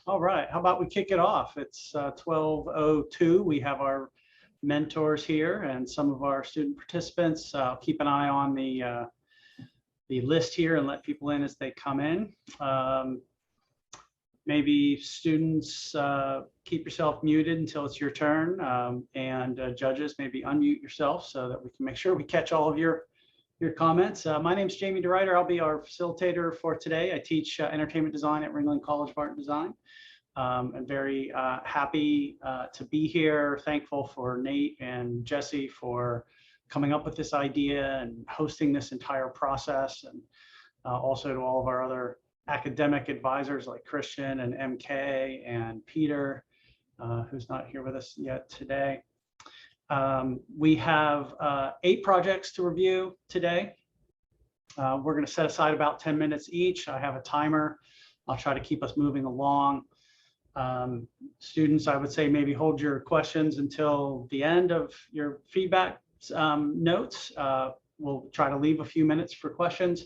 All right, how about we kick it off? It's 12:02. We have our mentors here and some of our student participants. Keep an eye on the list here and let people in as they come in. Maybe students, keep yourself muted until it's your turn, and judges, maybe unmute yourself so that we can make sure we catch all of your comments. My name is Jamie DeRuyter. I'll be our facilitator for today. I teach entertainment design at Ringling College of Art and Design. I'm very happy to be here. Thankful for Nate and Jesse for coming up with this idea and hosting this entire process, and also to all of our other academic advisors like Christian and MK and Peter, who's not here with us yet today. We have 8 projects to review today. We're going to set aside about 10 minutes each. I have a timer. I'll try to keep us moving along. Students, I would say maybe hold your questions until the end of your feedback notes. We'll try to leave a few minutes for questions.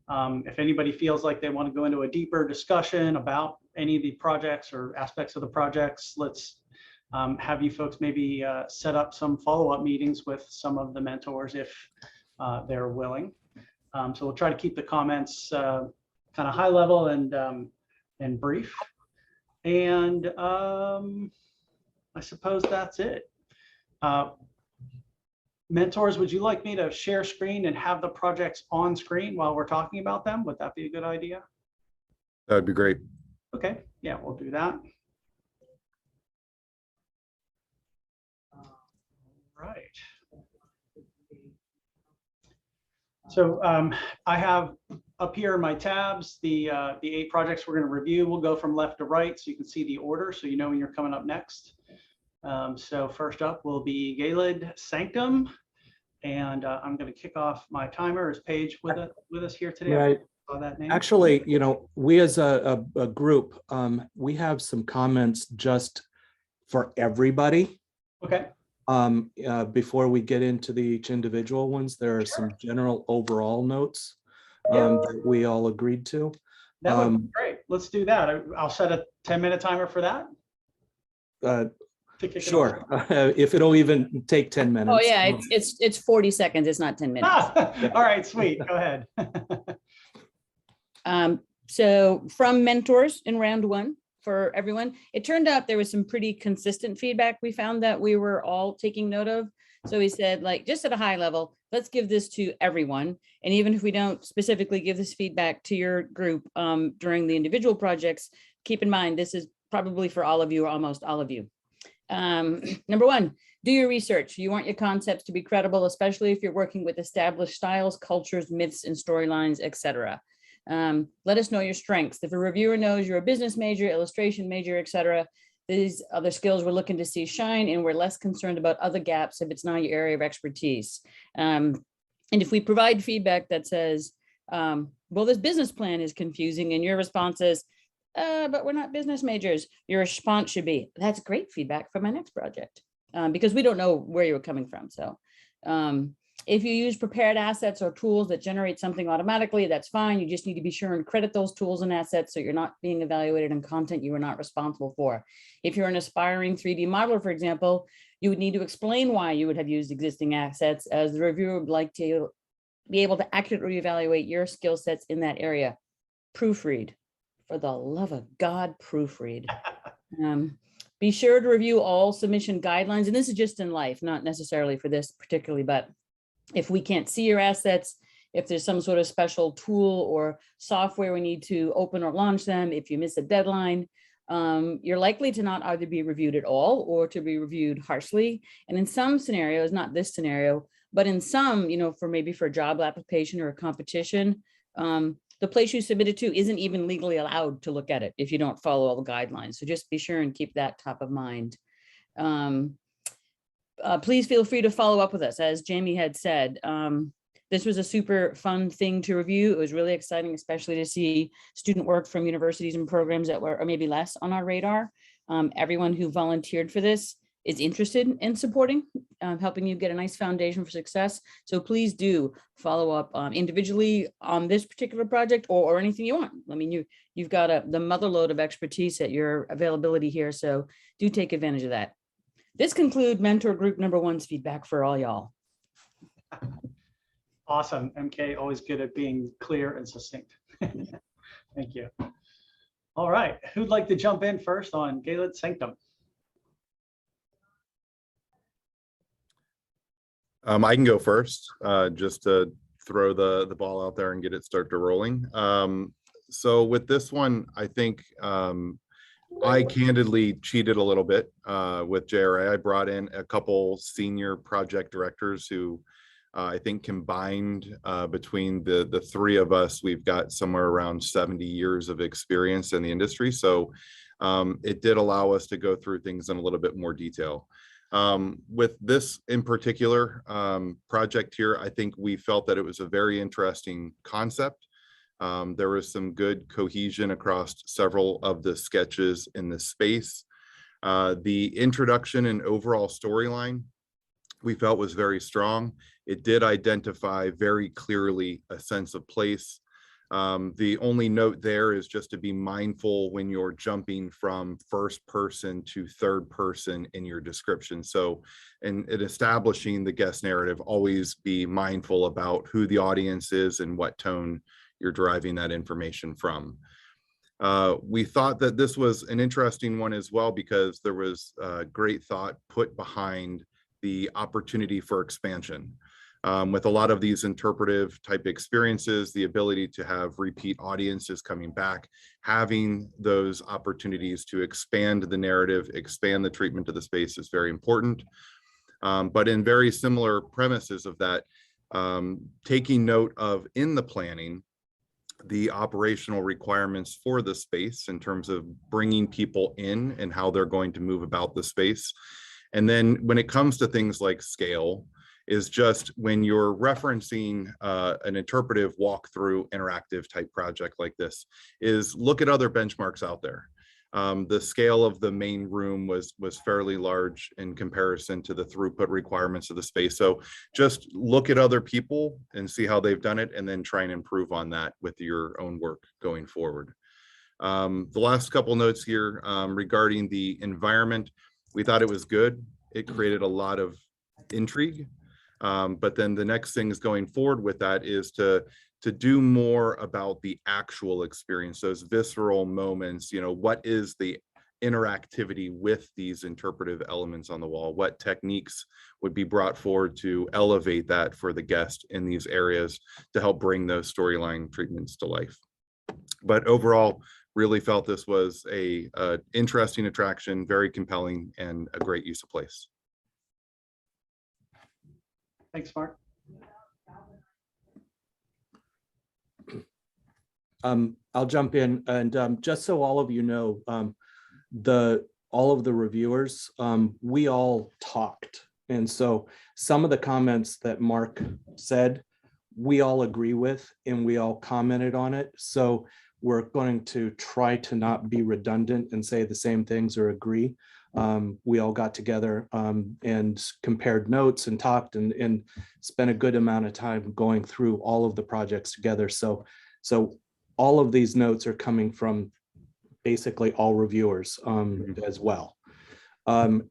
If anybody feels like they want to go into a deeper discussion about any of the projects or aspects of the projects, let's have you folks maybe set up some follow-up meetings with some of the mentors if they're willing. So we'll try to keep the comments kind of high level and brief. And I suppose that's it. Mentors, would you like me to share screen and have the projects on screen while we're talking about them? Would that be a good idea? That'd be great. Okay, yeah, we'll do that. Right. So I have up here in my tabs the 8 projects we're going to review. We'll go from left to right so you can see the order so you know when you're coming up next. So first up will be Gelid Sanctum, and I'm going to kick off my timer. Is Paige with us here today? Right. I saw that name. Actually, you know, we as a group, we have some comments just for everybody. Okay. Before we get into each individual ones, there are some general overall notes that we all agreed to. That would be great. Let's do that. I'll set a 10-minute timer for that. Sure, if it'll even take 10 minutes. Oh yeah, it's 40 seconds. It's not 10 minutes. All right, sweet. Go ahead. So from mentors in round 1 for everyone, it turned out there was some pretty consistent feedback we found that we were all taking note of. So we said, like, just at a high level, let's give this to everyone. And even if we don't specifically give this feedback to your group during the individual projects, keep in mind, this is probably for all of you or almost all of you. Number 1, do your research. You want your concepts to be credible, especially if you're working with established styles, cultures, myths, and storylines, etc. Let us know your strengths. If a reviewer knows you're a business major, illustration major, etc., these other skills we're looking to see shine, and we're less concerned about other gaps if it's not your area of expertise. And if we provide feedback that says, well, this business plan is confusing, and your response is, but we're not business majors, your response should be, that's great feedback for my next project, because we don't know where you were coming from. So if you use prepared assets or tools that generate something automatically, that's fine. You just need to be sure and credit those tools and assets so you're not being evaluated on content you are not responsible for. If you're an aspiring 3D modeler, for example, you would need to explain why you would have used existing assets, as the reviewer would like to be able to accurately evaluate your skill sets in that area. Proofread. For the love of God, proofread. Be sure to review all submission guidelines. And this is just in life, not necessarily for this particularly, but if we can't see your assets, if there's some sort of special tool or software we need to open or launch them, if you miss a deadline, you're likely to not either be reviewed at all or to be reviewed harshly. And in some scenarios, not this scenario, but in some, you know, for a job application or a competition, the place you submitted to isn't even legally allowed to look at it if you don't follow all the guidelines. So just be sure and keep that top of mind. Please feel free to follow up with us. As Jamie had said, this was a super fun thing to review. It was really exciting, especially to see student work from universities and programs that were or maybe less on our radar. Everyone who volunteered for this is interested in supporting, helping you get a nice foundation for success. So please do follow up individually on this particular project or anything you want. I mean, you've got the motherload of expertise at your availability here. So do take advantage of that. This concludes mentor group number 1's feedback for all y'all. Awesome. MK, always good at being clear and succinct. Thank you. All right. Who'd like to jump in first on Gelid Sanctum? I can go first, just to throw the ball out there and get it started rolling. So with this one, I think I candidly cheated a little bit with JRA. I brought in a couple senior project directors who I think combined between the three of us, we've got somewhere around 70 years of experience in the industry. So it did allow us to go through things in a little bit more detail. With this in particular project here, I think we felt that it was a very interesting concept. There was some good cohesion across several of the sketches in the space. The introduction and overall storyline we felt was very strong. It did identify very clearly a sense of place. The only note there is just to be mindful when you're jumping from first person to third person in your description. So in establishing the guest narrative, always be mindful about who the audience is and what tone you're deriving that information from. We thought that this was an interesting one as well because there was great thought put behind the opportunity for expansion. With a lot of these interpretive type experiences, the ability to have repeat audiences coming back, having those opportunities to expand the narrative, expand the treatment of the space is very important. But in very similar premises of that, taking note of in the planning, the operational requirements for the space in terms of bringing people in and how they're going to move about the space. And then when it comes to things like scale, is just when you're referencing an interpretive walkthrough interactive type project like this, is look at other benchmarks out there. The scale of the main room was fairly large in comparison to the throughput requirements of the space. So just look at other people and see how they've done it and then try and improve on that with your own work going forward. The last couple notes here regarding the environment, we thought it was good. It created a lot of intrigue. But then the next thing is going forward with that is to do more about the actual experience, those visceral moments, what is the interactivity with these interpretive elements on the wall? What techniques would be brought forward to elevate that for the guest in these areas to help bring those storyline treatments to life? But overall, really felt this was a interesting attraction, very compelling, and a great use of place. Thanks, Mark. I'll jump in, and just so all of you know, all of the reviewers, we all talked, and so some of the comments that Mark said, we all agree with, and we all commented on it. So we're going to try to not be redundant and say the same things or agree. We all got together and compared notes and talked and spent a good amount of time going through all of the projects together. So all of these notes are coming from basically all reviewers as well.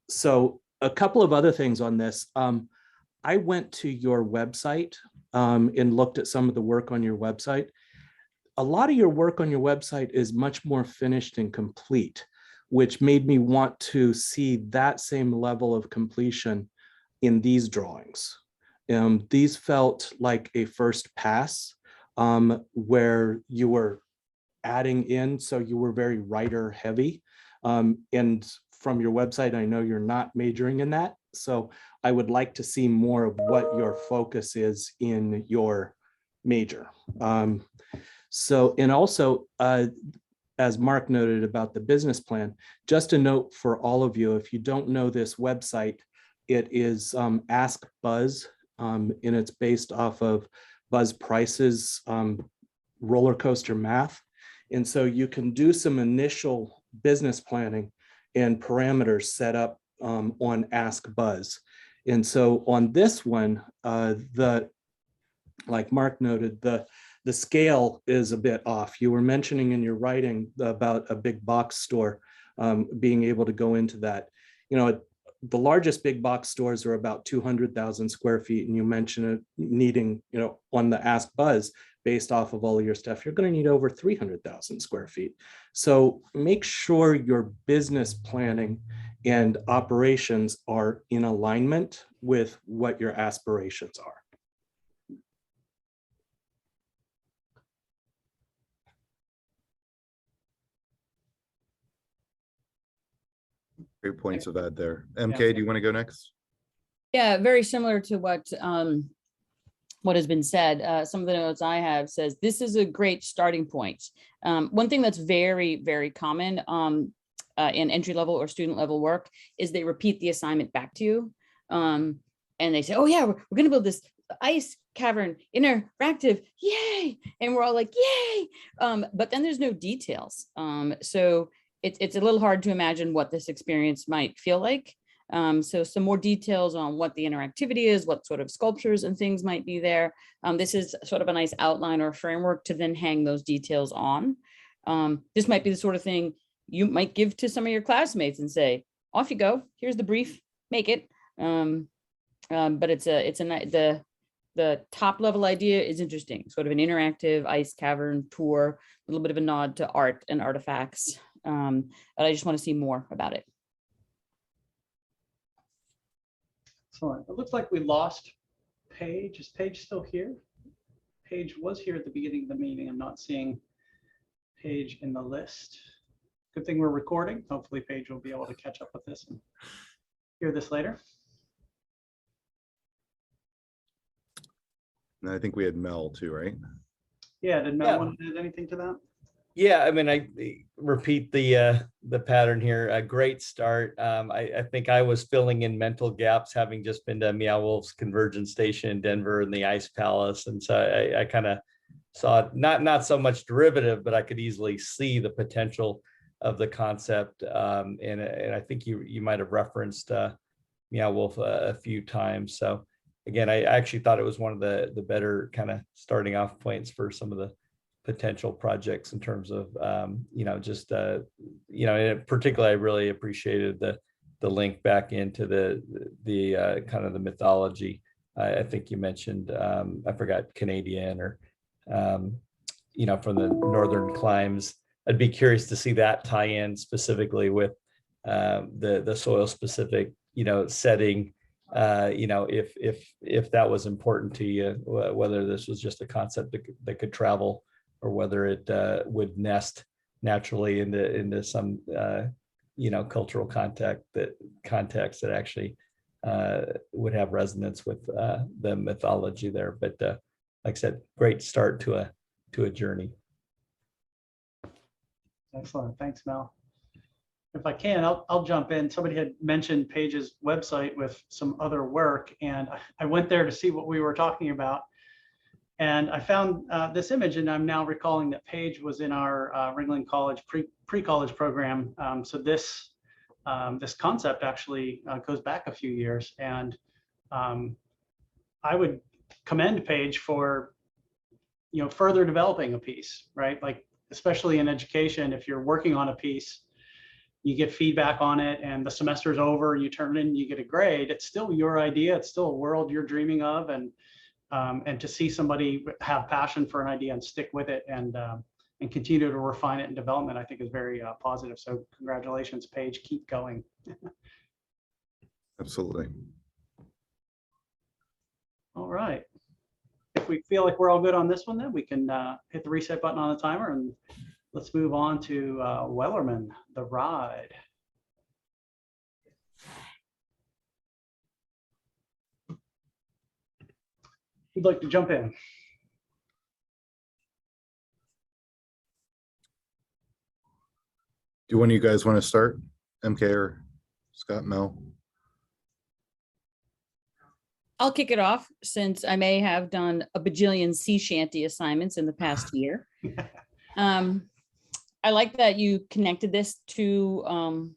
So a couple of other things on this. I went to your website and looked at some of the work on your website. A lot of your work on your website is much more finished and complete, which made me want to see that same level of completion in these drawings. These felt like a first pass where you were adding in, so you were very writer heavy. And from your website, I know you're not majoring in that. So I would like to see more of what your focus is in your major. And also, as Mark noted about the business plan, just a note for all of you, if you don't know this website, it is Ask Buzz, and it's based off of Buzz Price's roller coaster math. And so you can do some initial business planning and parameters set up on Ask Buzz. And so on this one, like Mark noted, the scale is a bit off. You were mentioning in your writing about a big box store being able to go into that. You know, the largest big box stores are about 200,000 square feet, and you mentioned it needing, you know, on the Ask Buzz, based off of all of your stuff, you're going to need over 300,000 square feet. So make sure your business planning and operations are in alignment with what your aspirations are. Great points of that there. MK, do you want to go next? Yeah, very similar to what has been said. Some of the notes I have says, this is a great starting point. One thing that's very, very common in entry level or student level work is they repeat the assignment back to you. And they say, oh yeah, we're going to build this ice cavern interactive, yay. And we're all like, yay. But then there's no details. So it's a little hard to imagine what this experience might feel like. So some more details on what the interactivity is, what sort of sculptures and things might be there. This is sort of a nice outline or framework to then hang those details on. This might be the sort of thing you might give to some of your classmates and say, off you go, here's the brief, make it. But the top level idea is interesting, sort of an interactive ice cavern tour, a little bit of a nod to art and artifacts. But I just want to see more about it. Excellent. It looks like we lost Paige. Is Paige still here? Paige was here at the beginning of the meeting. I'm not seeing Paige in the list. Good thing we're recording. Hopefully Paige will be able to catch up with this and hear this later. And I think we had Mel too, right? Yeah, did Mel want to add anything to that? Yeah, I mean, I repeat the pattern here. A great start. I think I was filling in mental gaps, having just been to Meow Wolf's convergence station in Denver and the Ice Palace, and so I kind of saw it, not so much derivative, but I could easily see the potential of the concept. And I think you might have referenced Meow Wolf a few times. So again, I actually thought it was one of the better kind of starting off points for some of the potential projects in terms of just and particularly I really appreciated the link back into the kind of the mythology. I think you mentioned I forgot Canadian or from the northern climes. I'd be curious to see that tie in specifically with the soil specific setting. If that was important to you, whether this was just a concept that could travel, or whether it would nest naturally into some cultural context that actually would have resonance with the mythology there. But like I said, great start to a journey. Excellent. Thanks, Mel. If I can, I'll jump in. Somebody had mentioned Paige's website with some other work, and I went there to see what we were talking about. And I found this image, and I'm now recalling that Paige was in our Ringling College pre-college program. So this concept actually goes back a few years, and I would commend Paige for further developing a piece, right? Like especially in education, if you're working on a piece, you get feedback on it, and the semester's over, you turn it in, you get a grade. It's still your idea. It's still a world you're dreaming of, and to see somebody have passion for an idea and stick with it and continue to refine it in development, I think is very positive. So congratulations, Paige, keep going. Absolutely. All right. If we feel like we're all good on this one, then we can hit the reset button on the timer, and let's move on to Wellerman, the ride. Who'd like to jump in? Do one of you guys want to start? MK or Scott, Mel? I'll kick it off, since I may have done a bajillion sea shanty assignments in the past year. I like that you connected this to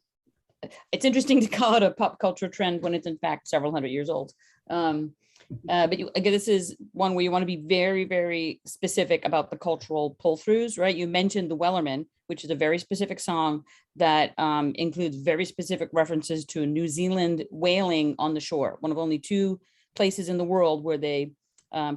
it's interesting to call it a pop culture trend when it's in fact several hundred years old. But again, this is one where you want to be very, very specific about the cultural pull-throughs, right? You mentioned the Wellerman, which is a very specific song that includes very specific references to New Zealand whaling on the shore, one of only 2 places in the world where they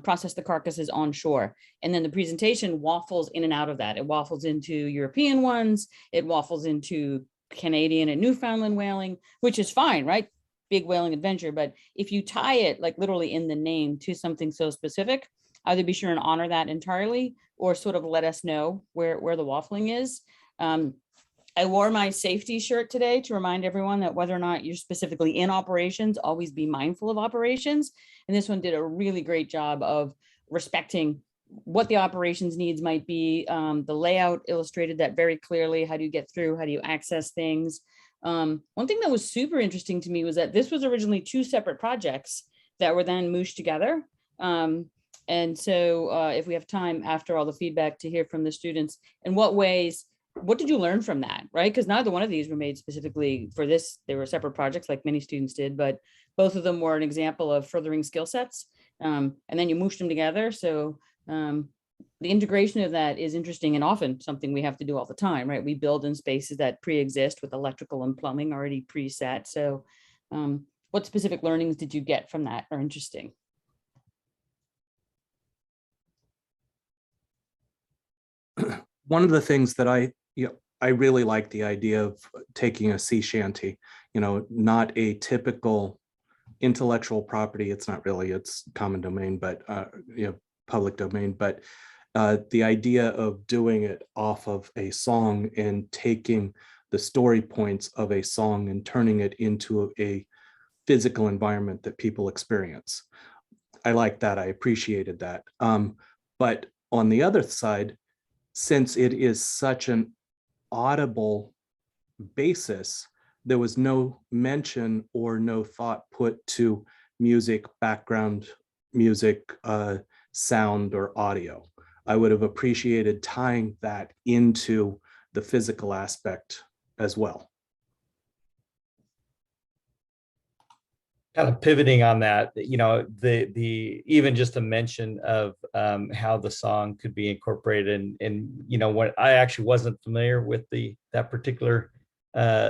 process the carcasses on shore. And then the presentation waffles in and out of that. It waffles into European ones, it waffles into Canadian and Newfoundland whaling, which is fine, right? Big whaling adventure. But if you tie it like literally in the name to something so specific, either be sure and honor that entirely or sort of let us know where the waffling is. I wore my safety shirt today to remind everyone that whether or not you're specifically in operations, always be mindful of operations. And this one did a really great job of respecting what the operations needs might be. The layout illustrated that very clearly. How do you get through? How do you access things? One thing that was super interesting to me was that this was originally 2 separate projects that were then mooshed together. And so if we have time after all the feedback to hear from the students, in what ways, what did you learn from that, right? Because neither one of these were made specifically for this. They were separate projects like many students did, but both of them were an example of furthering skill sets. And then you mooshed them together. So the integration of that is interesting and often something we have to do all the time, right? We build in spaces that pre-exist with electrical and plumbing already preset. So what specific learnings did you get from that are interesting? One of the things that I really like the idea of taking a sea shanty, not a typical intellectual property. It's not really, it's common domain, but public domain, but the idea of doing it off of a song and taking the story points of a song and turning it into a physical environment that people experience. I like that. I appreciated that. But on the other side, since it is such an audible basis, there was no mention or no thought put to music, background music, sound, or audio. I would have appreciated tying that into the physical aspect as well. Kind of pivoting on that, the even just a mention of how the song could be incorporated and when I actually wasn't familiar with that particular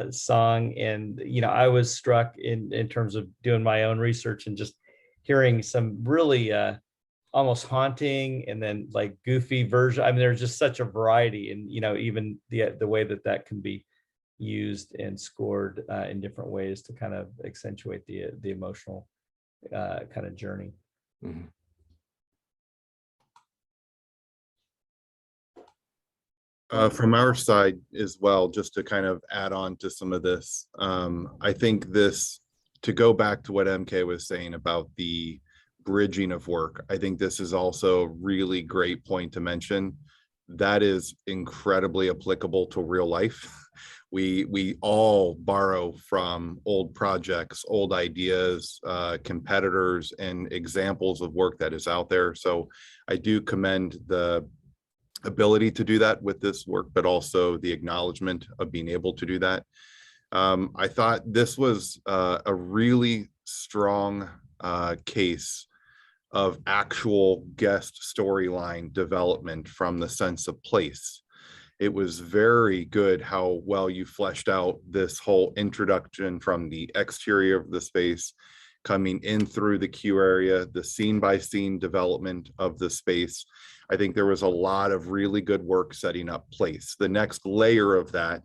song, and I was struck in terms of doing my own research and just hearing some really almost haunting and then like goofy version. I mean, there's just such a variety, and even the way that can be used and scored in different ways to kind of accentuate the emotional kind of journey. Mm-hmm. From our side as well, just to kind of add on to some of this, I think to go back to what MK was saying about the bridging of work, I think this is also a really great point to mention. That is incredibly applicable to real life. We all borrow from old projects, old ideas, competitors, and examples of work that is out there. So I do commend the ability to do that with this work, but also the acknowledgement of being able to do that. I thought this was a really strong case of actual guest storyline development from the sense of place. It was very good how well you fleshed out this whole introduction from the exterior of the space, coming in through the queue area, the scene by scene development of the space. I think there was a lot of really good work setting up place. The next layer of that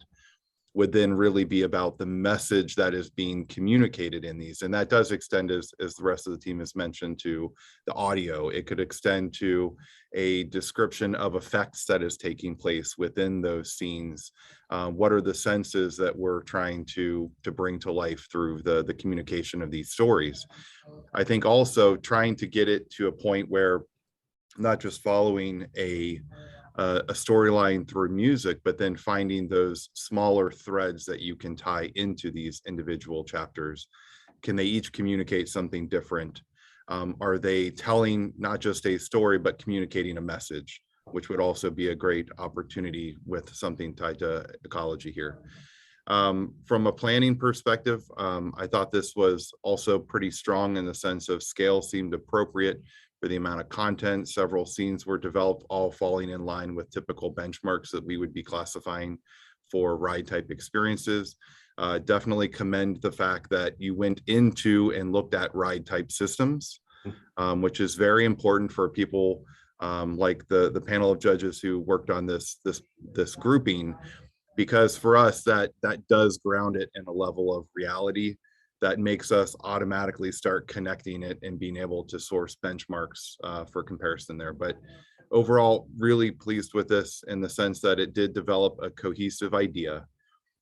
would then really be about the message that is being communicated in these. And that does extend, as the rest of the team has mentioned, to the audio. It could extend to a description of effects that is taking place within those scenes. What are the senses that we're trying to bring to life through the communication of these stories? I think also trying to get it to a point where not just following a storyline through music, but then finding those smaller threads that you can tie into these individual chapters. Can they each communicate something different? Are they telling not just a story, but communicating a message, which would also be a great opportunity with something tied to ecology here. From a planning perspective, I thought this was also pretty strong in the sense of scale seemed appropriate for the amount of content. Several scenes were developed, all falling in line with typical benchmarks that we would be classifying for ride type experiences. Definitely commend the fact that you went into and looked at ride type systems, which is very important for people like the panel of judges who worked on this grouping, because for us that does ground it in a level of reality that makes us automatically start connecting it and being able to source benchmarks for comparison there. But overall, really pleased with this in the sense that it did develop a cohesive idea.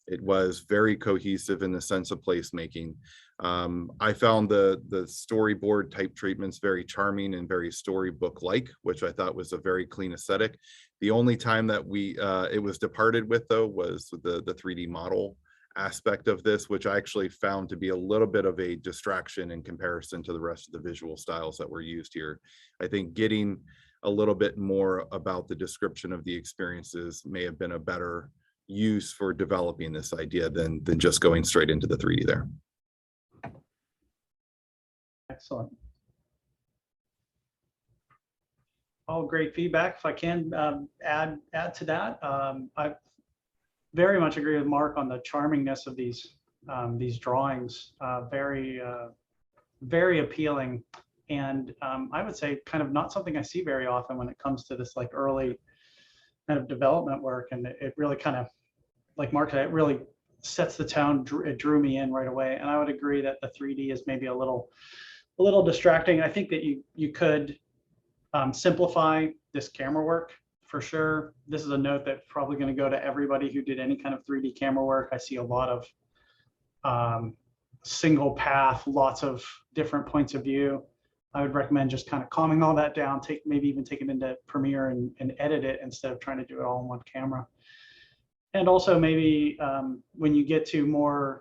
It was very cohesive in the sense of placemaking. I found the storyboard type treatments very charming and very storybook-like, which I thought was a very clean aesthetic. The only time that it was departed with, though, was the 3D model aspect of this, which I actually found to be a little bit of a distraction in comparison to the rest of the visual styles that were used here. I think getting a little bit more about the description of the experiences may have been a better use for developing this idea than just going straight into the 3D there. Excellent. All great feedback. If I can add to that, I very much agree with Mark on the charmingness of these drawings. Very appealing, and I would say kind of not something I see very often when it comes to this like early kind of development work. And it really kind of, like Mark said, it really sets the tone. It drew me in right away, and I would agree that the 3D is maybe a little distracting. I think that you could simplify this camera work for sure. This is a note that's probably going to go to everybody who did any kind of 3D camera work. I see a lot of single path, lots of different points of view. I would recommend just kind of calming all that down, maybe even take it into Premiere and edit it instead of trying to do it all in one camera. And also maybe when you get to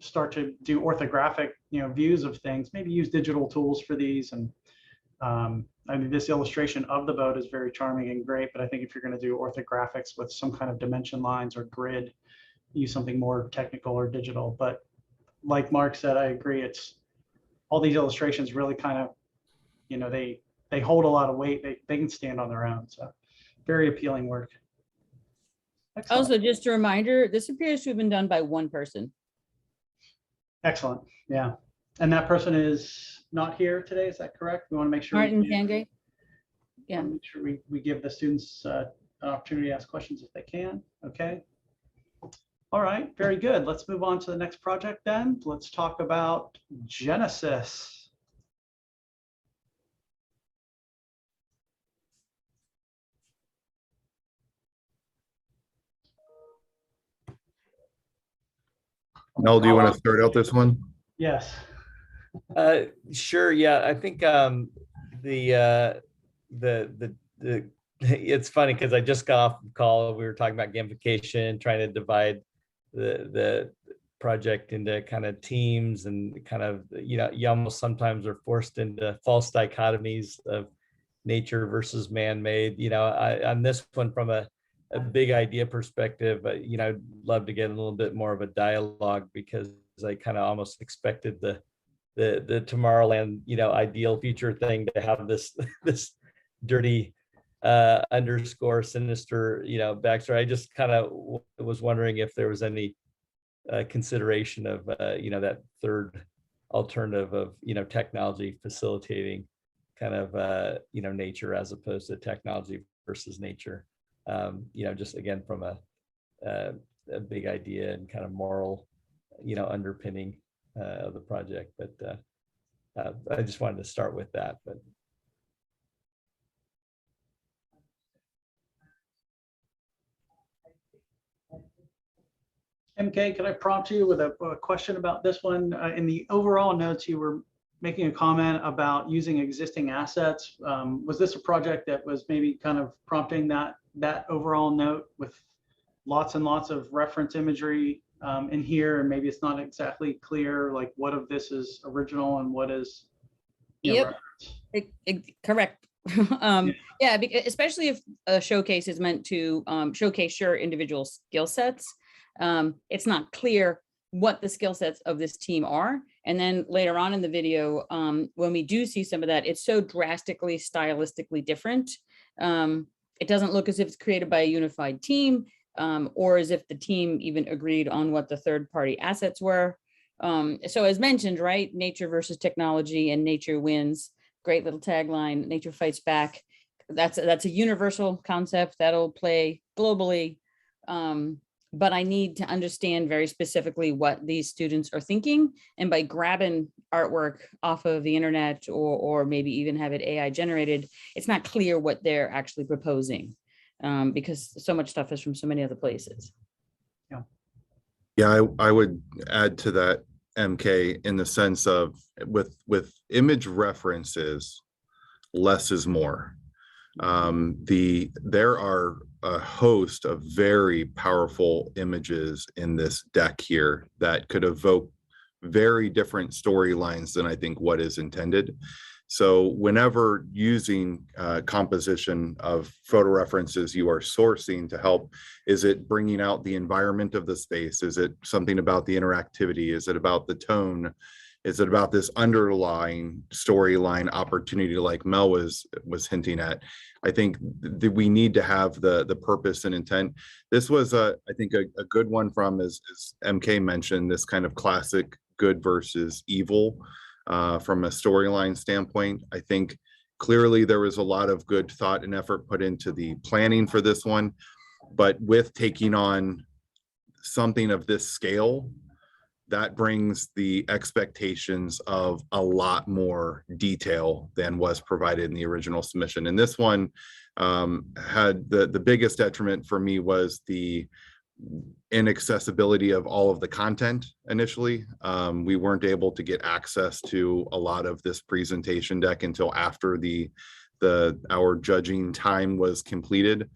start to do orthographic, views of things, maybe use digital tools for these. And I mean, this illustration of the boat is very charming and great, but I think if you're going to do orthographics with some kind of dimension lines or grid, use something more technical or digital. But like Mark said, I agree. It's all these illustrations really kind of, they hold a lot of weight. They can stand on their own. So very appealing work. Excellent. Also, just a reminder, this appears to have been done by one person. Excellent. Yeah. And that person is not here today. Is that correct? We want to make sure Martin Tangay. Yeah. make sure we give the students an opportunity to ask questions if they can. Okay. All right. Very good. Let's move on to the next project then. Let's talk about Genesis. Mel, do you want to start out this one? Yes. Sure. Yeah, I think it's funny because I just got off the call. We were talking about gamification, trying to divide the project into kind of teams, and kind of, you almost sometimes are forced into false dichotomies of nature versus man-made. On this one, from a big idea perspective, I'd love to get a little bit more of a dialogue, because I kind of almost expected the Tomorrowland, ideal future thing to have this dirty underscore sinister, backstory. I just kind of was wondering if there was any consideration of that third alternative of technology facilitating kind of nature as opposed to technology versus nature. Just again from a big idea and kind of moral underpinning of the project. But I just wanted to start with that. But MK, could I prompt you with a question about this one? In the overall notes, you were making a comment about using existing assets. Was this a project that was maybe kind of prompting that overall note with lots and lots of reference imagery in here, and maybe it's not exactly clear like what of this is original and what is Yep. Correct. Yeah, especially if a showcase is meant to showcase your individual skill sets. It's not clear what the skill sets of this team are. And then later on in the video, when we do see some of that, it's so drastically stylistically different. It doesn't look as if it's created by a unified team, or as if the team even agreed on what the third-party assets were. So as mentioned, right, nature versus technology, and nature wins. Great little tagline, nature fights back. That's a universal concept that'll play globally. But I need to understand very specifically what these students are thinking. And by grabbing artwork off of the internet, or maybe even have it AI generated, it's not clear what they're actually proposing, because so much stuff is from so many other places. Yeah, I would add to that, MK, in the sense of with image references, less is more. There are a host of very powerful images in this deck here that could evoke very different storylines than I think what is intended. So whenever using composition of photo references you are sourcing to help, is it bringing out the environment of the space? Is it something about the interactivity? Is it about the tone? Is it about this underlying storyline opportunity like Mel was hinting at? I think that we need to have the purpose and intent. This was, I think, a good one from, as MK mentioned, this kind of classic good versus evil from a storyline standpoint. I think clearly there was a lot of good thought and effort put into the planning for this one, but with taking on something of this scale, that brings the expectations of a lot more detail than was provided in the original submission. And this one had the biggest detriment for me was the inaccessibility of all of the content initially. We weren't able to get access to a lot of this presentation deck until after our judging time was completed.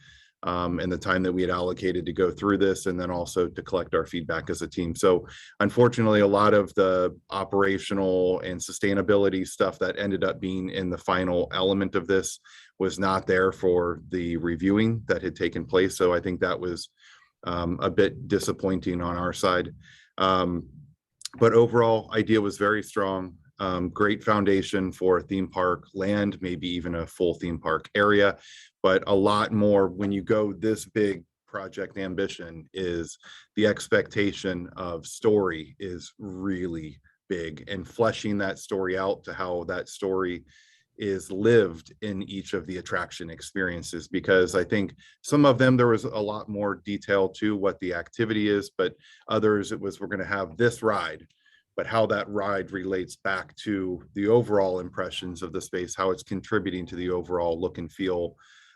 And the time that we had allocated to go through this, and then also to collect our feedback as a team. So unfortunately, a lot of the operational and sustainability stuff that ended up being in the final element of this was not there for the reviewing that had taken place. So I think that was a bit disappointing on our side. But overall, idea was very strong. Great foundation for a theme park land, maybe even a full theme park area. But a lot more when you go this big project ambition, is the expectation of story is really big, and fleshing that story out to how that story is lived in each of the attraction experiences. Because I think some of them, there was a lot more detail to what the activity is, but others it was, we're going to have this ride, but how that ride relates back to the overall impressions of the space, how it's contributing to the overall look and feel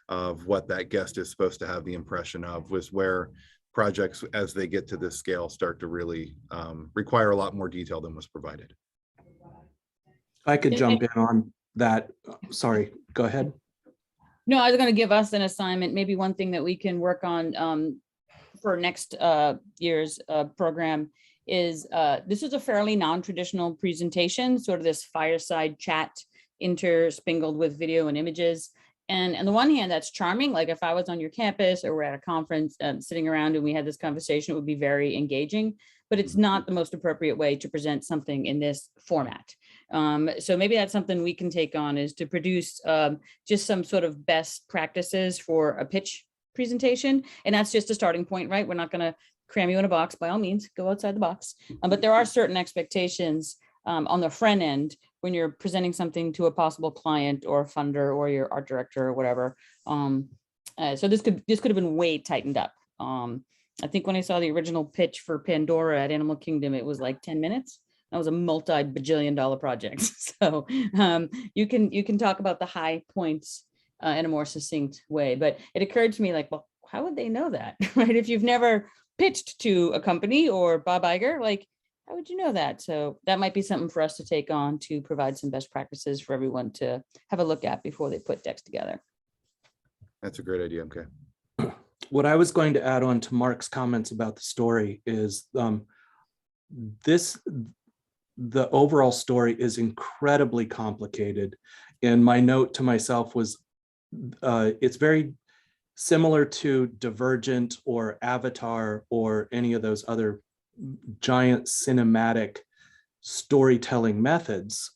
of what that guest is supposed to have the impression of, was where projects, as they get to this scale, start to really require a lot more detail than was provided. I could jump in on that. Sorry, go ahead. No, I was going to give us an assignment, maybe one thing that we can work on for next year's program is, this is a fairly non-traditional presentation, sort of this fireside chat intersprinkled with video and images. And on the one hand, that's charming. Like if I was on your campus or we're at a conference sitting around and we had this conversation, it would be very engaging, but it's not the most appropriate way to present something in this format. So maybe that's something we can take on, is to produce just some sort of best practices for a pitch presentation. And that's just a starting point, right? We're not going to cram you in a box. By all means, go outside the box. But there are certain expectations on the front end when you're presenting something to a possible client or funder or your art director or whatever. So this could have been way tightened up. I think when I saw the original pitch for Pandora at Animal Kingdom, it was like 10 minutes. That was a multi-bajillion-dollar project. So you can talk about the high points in a more succinct way. But it occurred to me, like, well, how would they know that, right? If you've never pitched to a company or Bob Iger, like, how would you know that? So that might be something for us to take on, to provide some best practices for everyone to have a look at before they put decks together. That's a great idea, MK. What I was going to add on to Mark's comments about the story is the overall story is incredibly complicated. And my note to myself was, it's very similar to Divergent or Avatar or any of those other giant cinematic storytelling methods,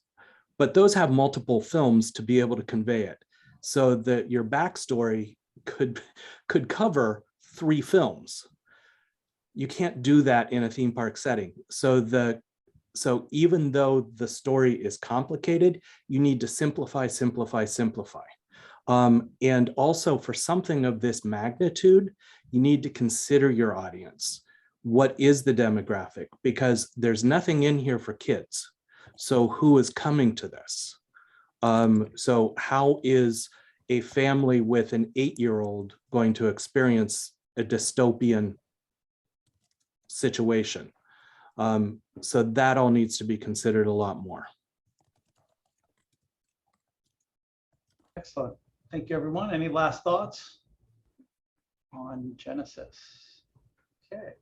but those have multiple films to be able to convey it, so that your backstory could cover 3 films. You can't do that in a theme park setting. So even though the story is complicated, you need to simplify. And also for something of this magnitude, you need to consider your audience. What is the demographic? Because there's nothing in here for kids. So who is coming to this? So how is a family with an 8-year-old going to experience a dystopian situation? So that all needs to be considered a lot more. Excellent. Thank you, everyone. Any last thoughts on Genesis? Okay.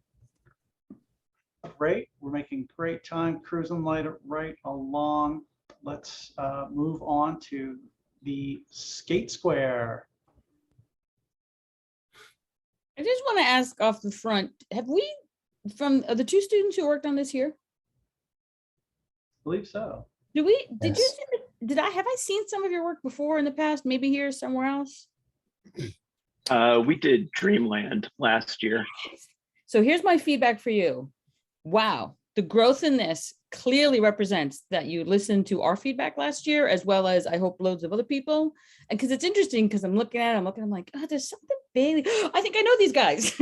Great. We're making great time, cruising right along. Let's move on to the skate square. I just want to ask off the front, have we, from the 2 students who worked on this here, I believe so. did you Yes. have I seen some of your work before in the past, maybe here somewhere else? We did Dreamland last year. So here's my feedback for you. Wow, the growth in this clearly represents that you listened to our feedback last year, as well as I hope loads of other people. And because it's interesting, because I'm looking, I'm like, oh, there's something big. I think I know these guys.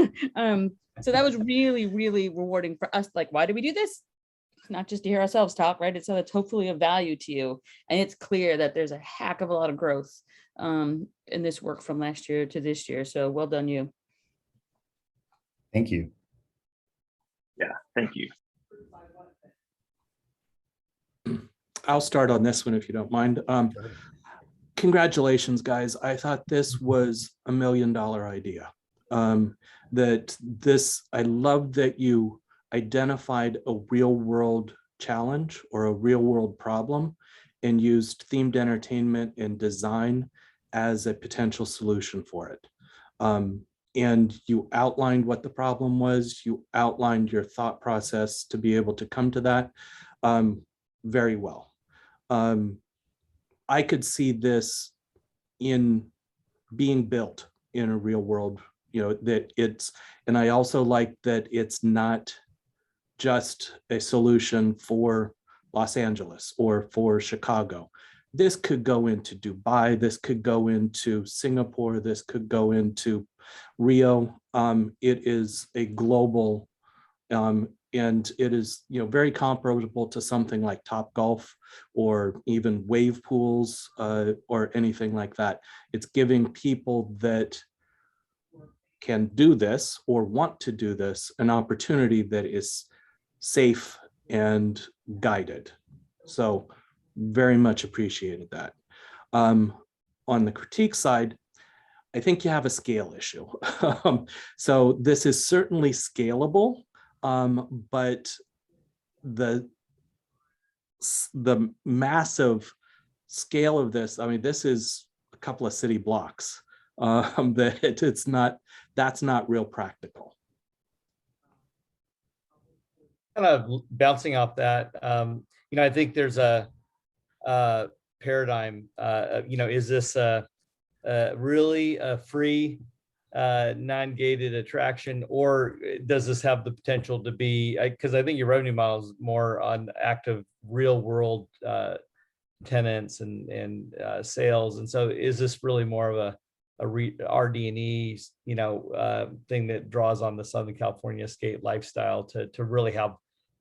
So that was really, really rewarding for us. Like, why do we do this? It's not just to hear ourselves talk, right? It's so it's hopefully of value to you. And it's clear that there's a heck of a lot of growth in this work from last year to this year. So well done, you. Thank you. Yeah, thank you. I'll start on this one if you don't mind. Congratulations, guys. I thought this was $1 million idea. I love that you identified a real world challenge or a real world problem and used themed entertainment and design as a potential solution for it. And you outlined what the problem was. You outlined your thought process to be able to come to that very well. I could see this in being built in a real world, and I also like that it's not just a solution for Los Angeles or for Chicago. This could go into Dubai, this could go into Singapore, this could go into Rio. It is a global, and it is very comparable to something like Topgolf or even wave pools or anything like that. It's giving people that can do this or want to do this an opportunity that is safe and guided. So very much appreciated that. On the critique side, I think you have a scale issue. So this is certainly scalable, but the massive scale of this, I mean, this is a couple of city blocks. That's not real practical. Kind of bouncing off that, I think there's a paradigm. Is this really a free, non-gated attraction, or does this have the potential to be? Because I think your revenue model is more on active, real-world tenants and sales, and so is this really more of a RD&E, thing that draws on the Southern California skate lifestyle to really have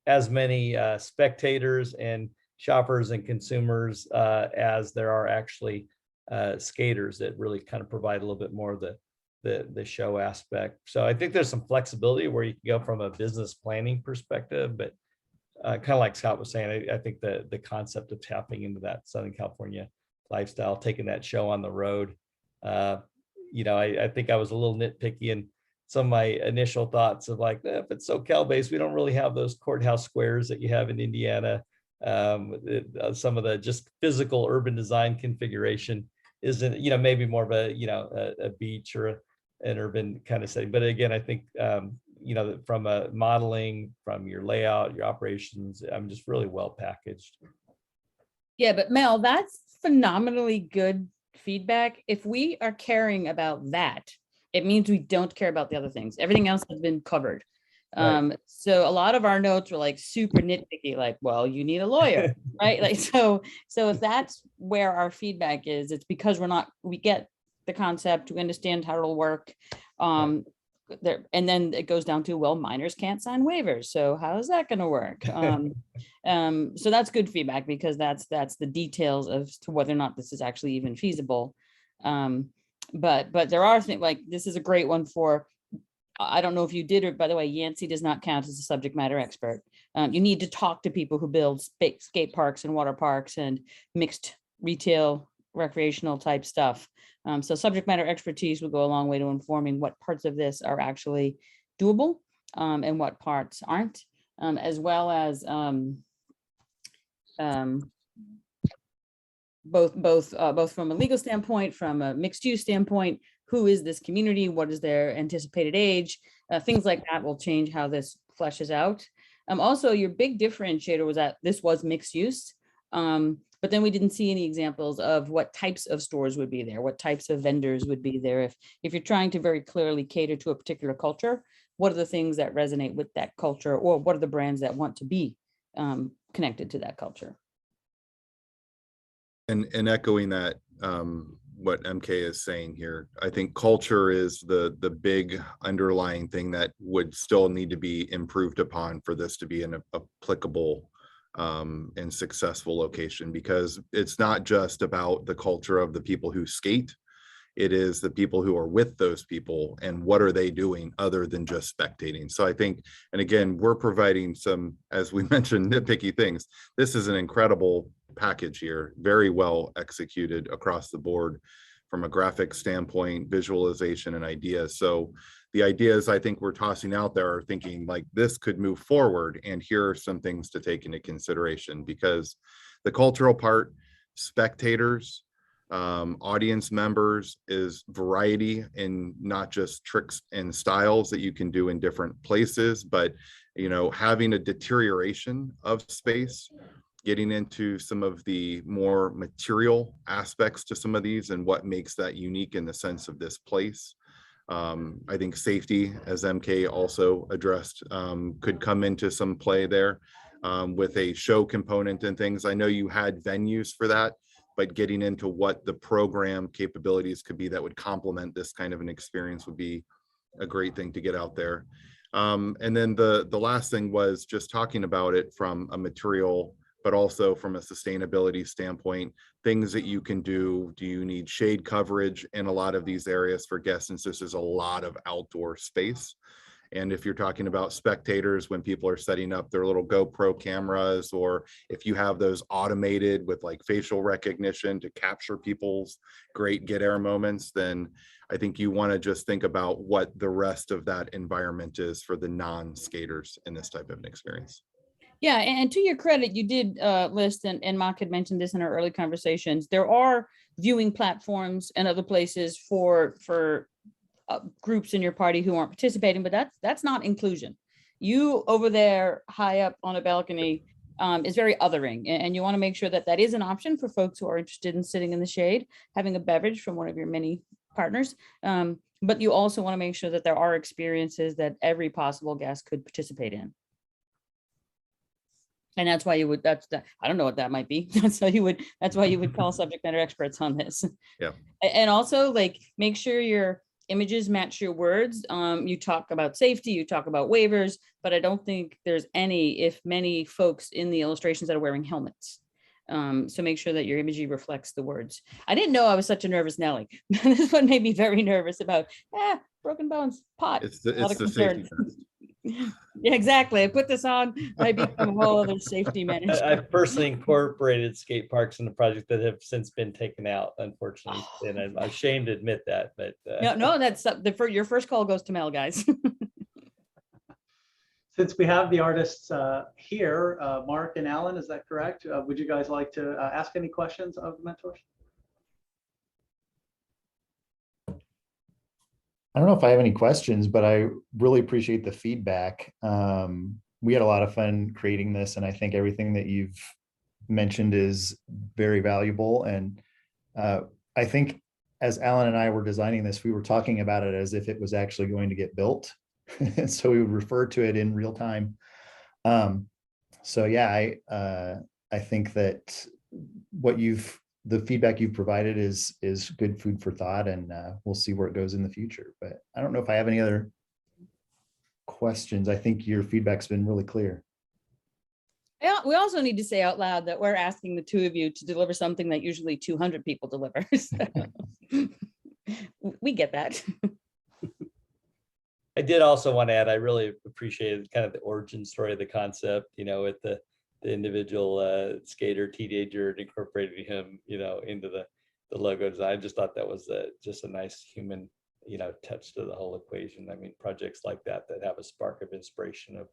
as many spectators and shoppers and consumers as there are actually skaters that really kind of provide a little bit more of the show aspect. So I think there's some flexibility where you can go from a business planning perspective, but kind of like Scott was saying, I think the concept of tapping into that Southern California lifestyle, taking that show on the road. I think I was a little nitpicky in some of my initial thoughts of like, if it's SoCal based, we don't really have those courthouse squares that you have in Indiana. Some of the just physical urban design configuration isn't, you know, maybe more of a, you know, a beach or an urban kind of setting. But again, I think, you know, from a modeling, from your layout, your operations, I'm just really well packaged. Yeah, but Mel, that's phenomenally good feedback. If we are caring about that, it means we don't care about the other things. Everything else has been covered. Right. So a lot of our notes were like super nitpicky, like, well, you need a lawyer, right? Like, so if that's where our feedback is, it's because we get the concept, we understand how it'll work. There, and then it goes down to, well, minors can't sign waivers, so how is that going to work? So that's good feedback, because that's the details as to whether or not this is actually even feasible. But there are things like, this is a great one for, I don't know if you did it, by the way, Yancey does not count as a subject matter expert. You need to talk to people who build skate parks and water parks and mixed retail, recreational type stuff. So subject matter expertise will go a long way to informing what parts of this are actually doable, and what parts aren't, as well as both from a legal standpoint, from a mixed use standpoint, who is this community? What is their anticipated age? Things like that will change how this fleshes out. Also, your big differentiator was that this was mixed use. But then we didn't see any examples of what types of stores would be there, what types of vendors would be there. If you're trying to very clearly cater to a particular culture, what are the things that resonate with that culture, or what are the brands that want to be connected to that culture? And echoing that, what MK is saying here, I think culture is the big underlying thing that would still need to be improved upon for this to be an applicable and successful location, because it's not just about the culture of the people who skate. It is the people who are with those people, and what are they doing other than just spectating. So I think, and again, we're providing some, as we mentioned, nitpicky things. This is an incredible package here, very well executed across the board from a graphic standpoint, visualization, and ideas. So the ideas I think we're tossing out there are thinking like, this could move forward, and here are some things to take into consideration, because the cultural part, spectators, audience members, is variety in not just tricks and styles that you can do in different places, but, you know, having a deterioration of space, getting into some of the more material aspects to some of these and what makes that unique in the sense of this place. I think safety, as MK also addressed, could come into some play there, with a show component and things. I know you had venues for that, but getting into what the program capabilities could be that would complement this kind of an experience would be a great thing to get out there. And then the last thing was just talking about it from a material, but also from a sustainability standpoint, things that you can do. Do you need shade coverage in a lot of these areas for guests, since this is a lot of outdoor space? And if you're talking about spectators, when people are setting up their little GoPro cameras, or if you have those automated with like facial recognition to capture people's great get air moments, then I think you want to just think about what the rest of that environment is for the non-skaters in this type of an experience. Yeah, and to your credit, you did list, and Mark had mentioned this in our early conversations, there are viewing platforms and other places for groups in your party who aren't participating, but that's not inclusion. You over there high up on a balcony is very othering, and you want to make sure that that is an option for folks who are interested in sitting in the shade, having a beverage from one of your many partners. But you also want to make sure that there are experiences that every possible guest could participate in. And that's why you would, I don't know what that might be. That's why you would call subject matter experts on this. Yeah. And also, like, make sure your images match your words. You talk about safety, you talk about waivers, but I don't think there's if many folks in the illustrations that are wearing helmets. So make sure that your imagery reflects the words. I didn't know I was such a nervous Nelly. This one made me very nervous about broken bones, pot. It's the safety test. Yeah, exactly. I put this on, I become a whole other safety manager. I've personally incorporated skate parks in the project that have since been taken out, unfortunately, and I'm ashamed to admit that. But no, that's your first call goes to Mel, guys. Since we have the artists here, Mark and Alan, is that correct? Would you guys like to ask any questions of the mentors? I don't know if I have any questions, but I really appreciate the feedback. We had a lot of fun creating this, and I think everything that you've mentioned is very valuable. And I think as Alan and I were designing this, we were talking about it as if it was actually going to get built. And so we would refer to it in real time. So yeah, I think that the feedback you've provided is good food for thought, and we'll see where it goes in the future. But I don't know if I have any other questions. I think your feedback's been really clear. Yeah, we also need to say out loud that we're asking the two of you to deliver something that usually 200 people deliver. So, we get that. I did also want to add, I really appreciated kind of the origin story of the concept, with the individual skater teenager and incorporating him, into the logo design. I just thought that was just a nice human, touch to the whole equation. I mean, projects like that have a spark of inspiration of,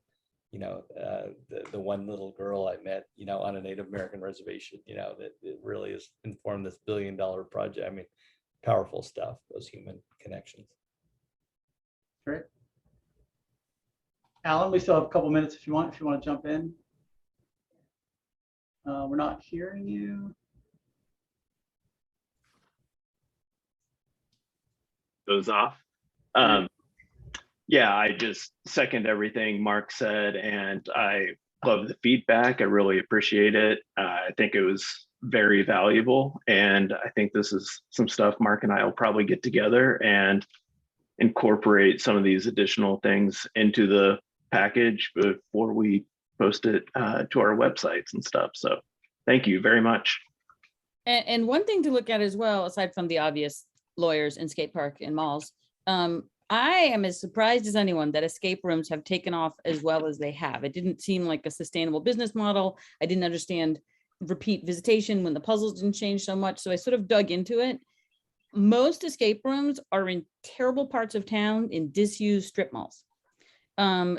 the one little girl I met, on a Native American reservation, that it really has informed this $1 billion project. I mean, powerful stuff, those human connections. Great. Alan, we still have a couple minutes if you want to jump in. We're not hearing you. Goes off. Yeah, I just second everything Mark said, and I love the feedback. I really appreciate it. I think it was very valuable, and I think this is some stuff Mark and I will probably get together and incorporate some of these additional things into the package before we post it to our websites and stuff. So thank you very much. And one thing to look at as well, aside from the obvious lawyers and skate park and malls, I am as surprised as anyone that escape rooms have taken off as well as they have. It didn't seem like a sustainable business model. I didn't understand repeat visitation when the puzzles didn't change so much. So I sort of dug into it. Most escape rooms are in terrible parts of town in disused strip malls.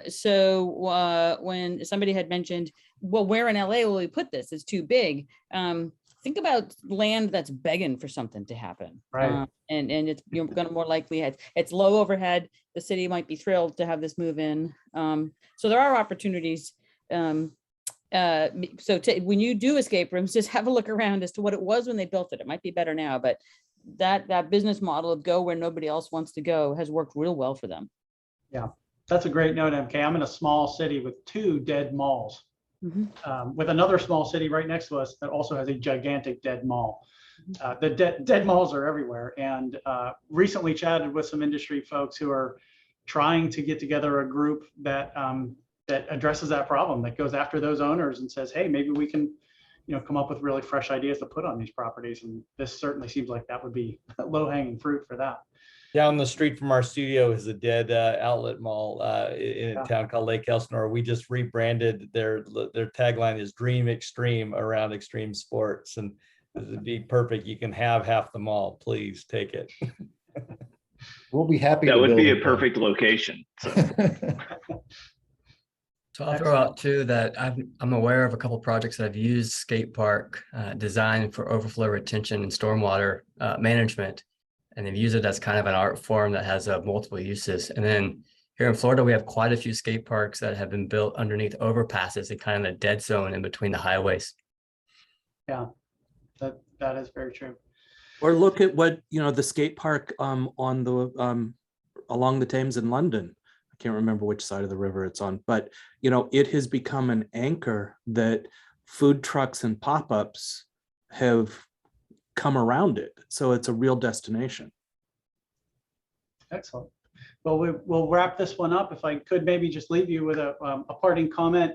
So when somebody had mentioned, well, where in LA will we put this? It's too big. Think about land that's begging for something to happen. Right. And you're going to more likely it's low overhead. The city might be thrilled to have this move in. So there are opportunities. When you do escape rooms, just have a look around as to what it was when they built it. It might be better now, but that business model of go where nobody else wants to go has worked real well for them. Yeah, that's a great note, MK. I'm in a small city with 2 dead malls, with another small city right next to us that also has a gigantic dead mall. The dead malls are everywhere, and recently chatted with some industry folks who are trying to get together a group that that addresses that problem, that goes after those owners and says, hey, maybe we can come up with really fresh ideas to put on these properties. And this certainly seems like that would be low-hanging fruit for that. Down the street from our studio is a dead outlet mall in a town called Lake Elsinore. We just rebranded their tagline is Dream Extreme around extreme sports, and it'd be perfect. You can have half the mall. Please take it. We'll be happy. That to would be a build perfect location. So. So I'll throw out too that I'm aware of a couple of projects that I've used skate park design for overflow retention and stormwater management, and they've used it as kind of an art form that has multiple uses. And then here in Florida, we have quite a few skate parks that have been built underneath overpasses and kind of the dead zone in between the highways. Yeah, that is very true. Or look at what, the skate park on the along the Thames in London. I can't remember which side of the river it's on, but it has become an anchor that food trucks and pop-ups have come around it. So it's a real destination. Excellent. Well, we'll wrap this one up. If I could maybe just leave you with a parting comment,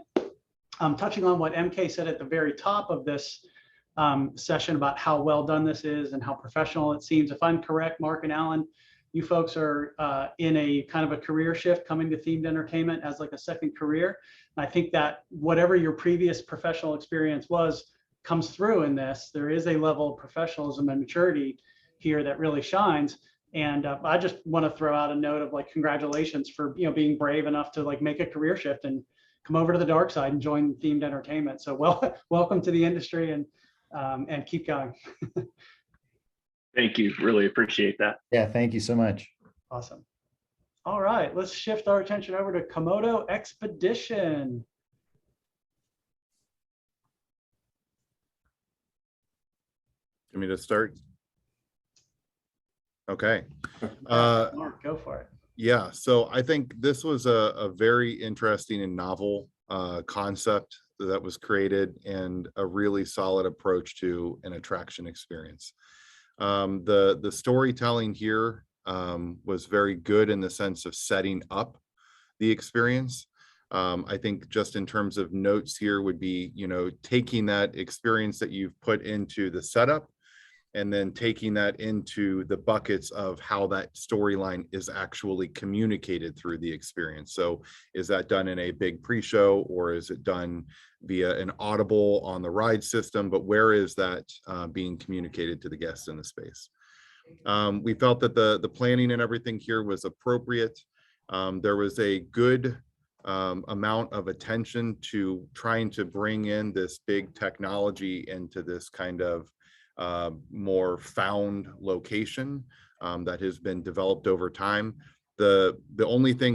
touching on what MK said at the very top of this session about how well done this is and how professional it seems. If I'm correct, Mark and Alan, you folks are in a kind of a career shift, coming to themed entertainment as like a second career. And I think that whatever your previous professional experience was comes through in this. There is a level of professionalism and maturity here that really shines. And I just want to throw out a note of like, congratulations for being brave enough to like make a career shift and come over to the dark side and join themed entertainment. So welcome to the industry, and keep going. Thank you. Really appreciate that. Yeah, thank you so much. Awesome. All right, let's shift our attention over to Komodo Expedition. Want me to start? Okay. Mark, go for it. Yeah, so I think this was a very interesting and novel concept that was created, and a really solid approach to an attraction experience. The storytelling here was very good in the sense of setting up the experience. I think just in terms of notes here would be, taking that experience that you've put into the setup and then taking that into the buckets of how that storyline is actually communicated through the experience. So is that done in a big pre-show, or is it done via an audible on the ride system? But where is that being communicated to the guests in the space? We felt that the planning and everything here was appropriate. There was a good amount of attention to trying to bring in this big technology into this kind of more found location that has been developed over time. The only thing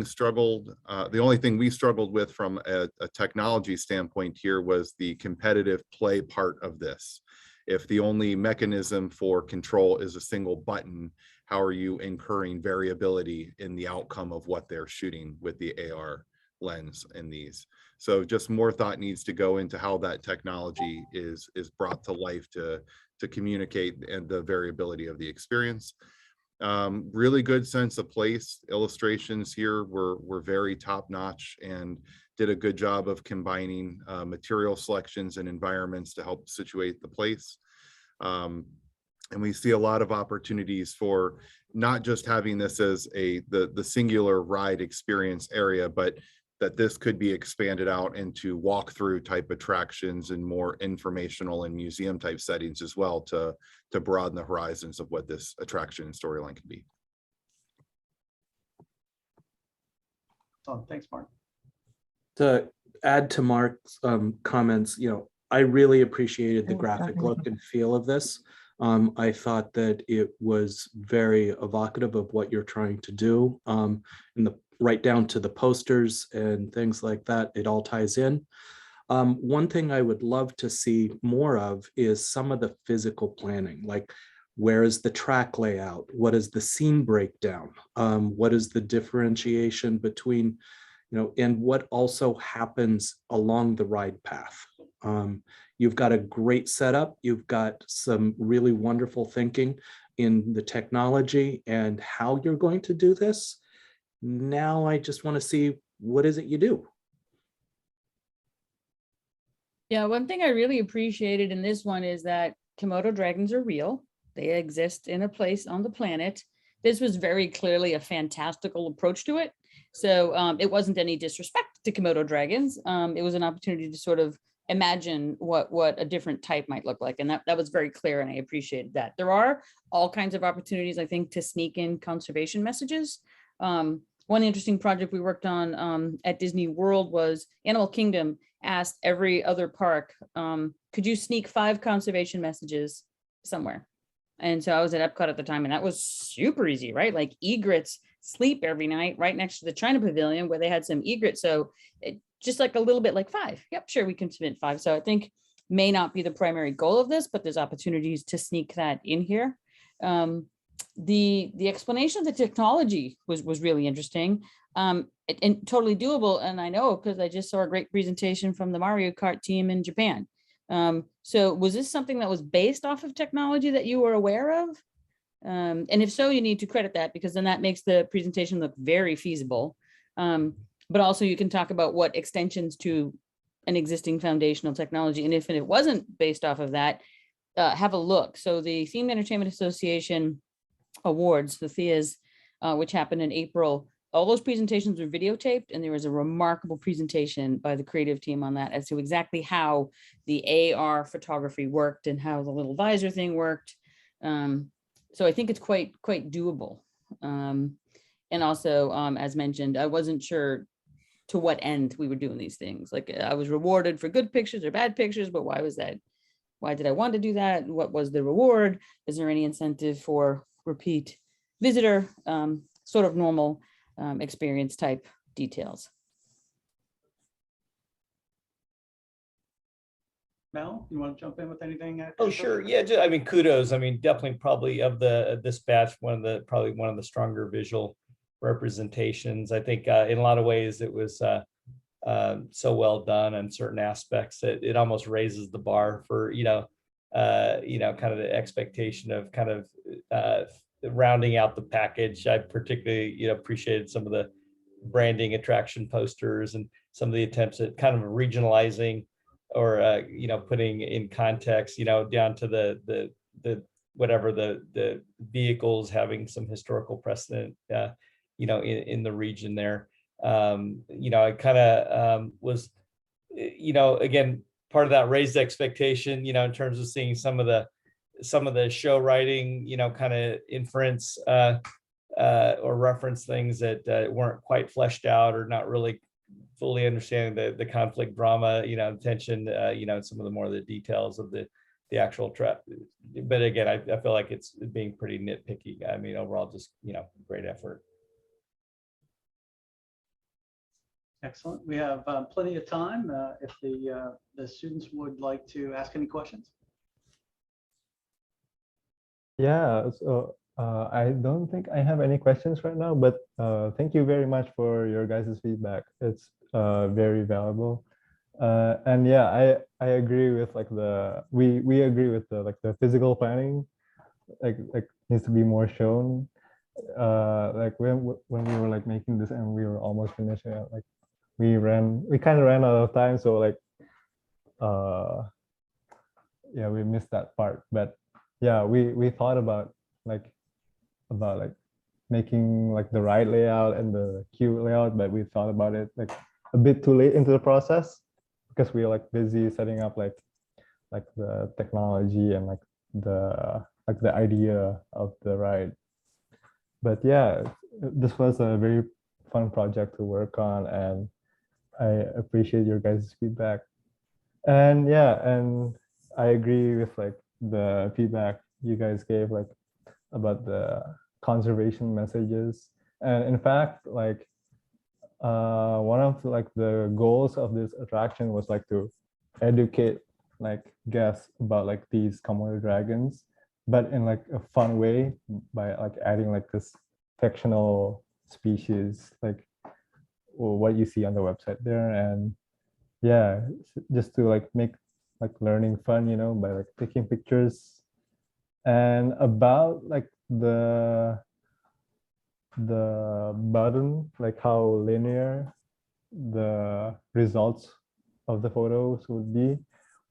we struggled with from a technology standpoint here was the competitive play part of this. If the only mechanism for control is a single button, how are you incurring variability in the outcome of what they're shooting with the AR lens in these? So just more thought needs to go into how that technology is brought to life to communicate and the variability of the experience. Really good sense of place. Illustrations here were very top notch and did a good job of combining material selections and environments to help situate the place. And we see a lot of opportunities for not just having this as the singular ride experience area, but that this could be expanded out into walkthrough type attractions and more informational and museum type settings as well, to broaden the horizons of what this attraction and storyline can be. Thanks, Mark. To add to Mark's comments, I really appreciated the graphic look and feel of this. I thought that it was very evocative of what you're trying to do, right down to the posters and things like that. It all ties in. One thing I would love to see more of is some of the physical planning, like where is the track layout? What is the scene breakdown? What is the differentiation between, and what also happens along the ride path? You've got a great setup. You've got some really wonderful thinking in the technology and how you're going to do this. Now I just want to see, what is it you do? Yeah, one thing I really appreciated in this one is that Komodo dragons are real. They exist in a place on the planet. This was very clearly a fantastical approach to it. So it wasn't any disrespect to Komodo dragons. It was an opportunity to sort of imagine what a different type might look like. And that was very clear, and I appreciated that. There are all kinds of opportunities, I think, to sneak in conservation messages. One interesting project we worked on at Disney World was Animal Kingdom asked every other park, could you sneak 5 conservation messages somewhere? And so I was at Epcot at the time, and that was super easy, right? Like egrets sleep every night right next to the China Pavilion where they had some egrets. So just like a little bit like 5. Yep, sure, we can submit 5. So I think may not be the primary goal of this, but there's opportunities to sneak that in here. The explanation of the technology was really interesting and totally doable. And I know because I just saw a great presentation from the Mario Kart team in Japan. So was this something that was based off of technology that you were aware of? And if so, you need to credit that, because then that makes the presentation look very feasible. But also you can talk about what extensions to an existing foundational technology. And if it wasn't based off of that, have a look. So the Themed Entertainment Association Awards, the THEAs, which happened in April, all those presentations were videotaped, and there was a remarkable presentation by the creative team on that as to exactly how the AR photography worked and how the little visor thing worked. So I think it's quite doable. And also, as mentioned, I wasn't sure to what end we were doing these things. Like I was rewarded for good pictures or bad pictures, but why was that? Why did I want to do that? What was the reward? Is there any incentive for repeat visitor? Sort of normal. experience type details. Mel, you want to jump in with anything? Oh, sure. Yeah, I mean, kudos. I mean, definitely probably of this batch, probably one of the stronger visual representations. I think in a lot of ways it was so well done on certain aspects that it almost raises the bar for, kind of the expectation of kind of rounding out the package. I particularly, appreciated some of the branding attraction posters and some of the attempts at kind of regionalizing or putting in context, down to the whatever the vehicles having some historical precedent, in the region there. I kind of was, again, part of that raised expectation, in terms of seeing some of the show writing, kind of inference or reference things that weren't quite fleshed out or not really fully understanding the conflict drama, tension, some of the more of the details of the actual trap. But again, I feel like it's being pretty nitpicky. I mean, overall, just, great effort. Excellent. We have plenty of time if the students would like to ask any questions. Yeah, so I don't think I have any questions right now, but thank you very much for your guys' feedback. It's very valuable. And yeah, I agree with like we agree with the physical planning, like needs to be more shown. Like when we were like making this and we were almost finishing it, like we kind of ran out of time, so like yeah, we missed that part. But yeah, we thought about making like the right layout and the queue layout, but we thought about it like a bit too late into the process because we were like busy setting up like the technology and like the idea of the ride. But yeah, this was a very fun project to work on, and I appreciate your guys' feedback. And yeah, and I agree with like the feedback you guys gave like about the conservation messages. And in fact, like one of like the goals of this attraction was like to educate like guests about like these Komodo dragons, but in like a fun way by like adding like this fictional species, like what you see on the website there. And yeah, just to like make like learning fun, by like taking pictures. And about like the button, like how linear the results of the photos would be,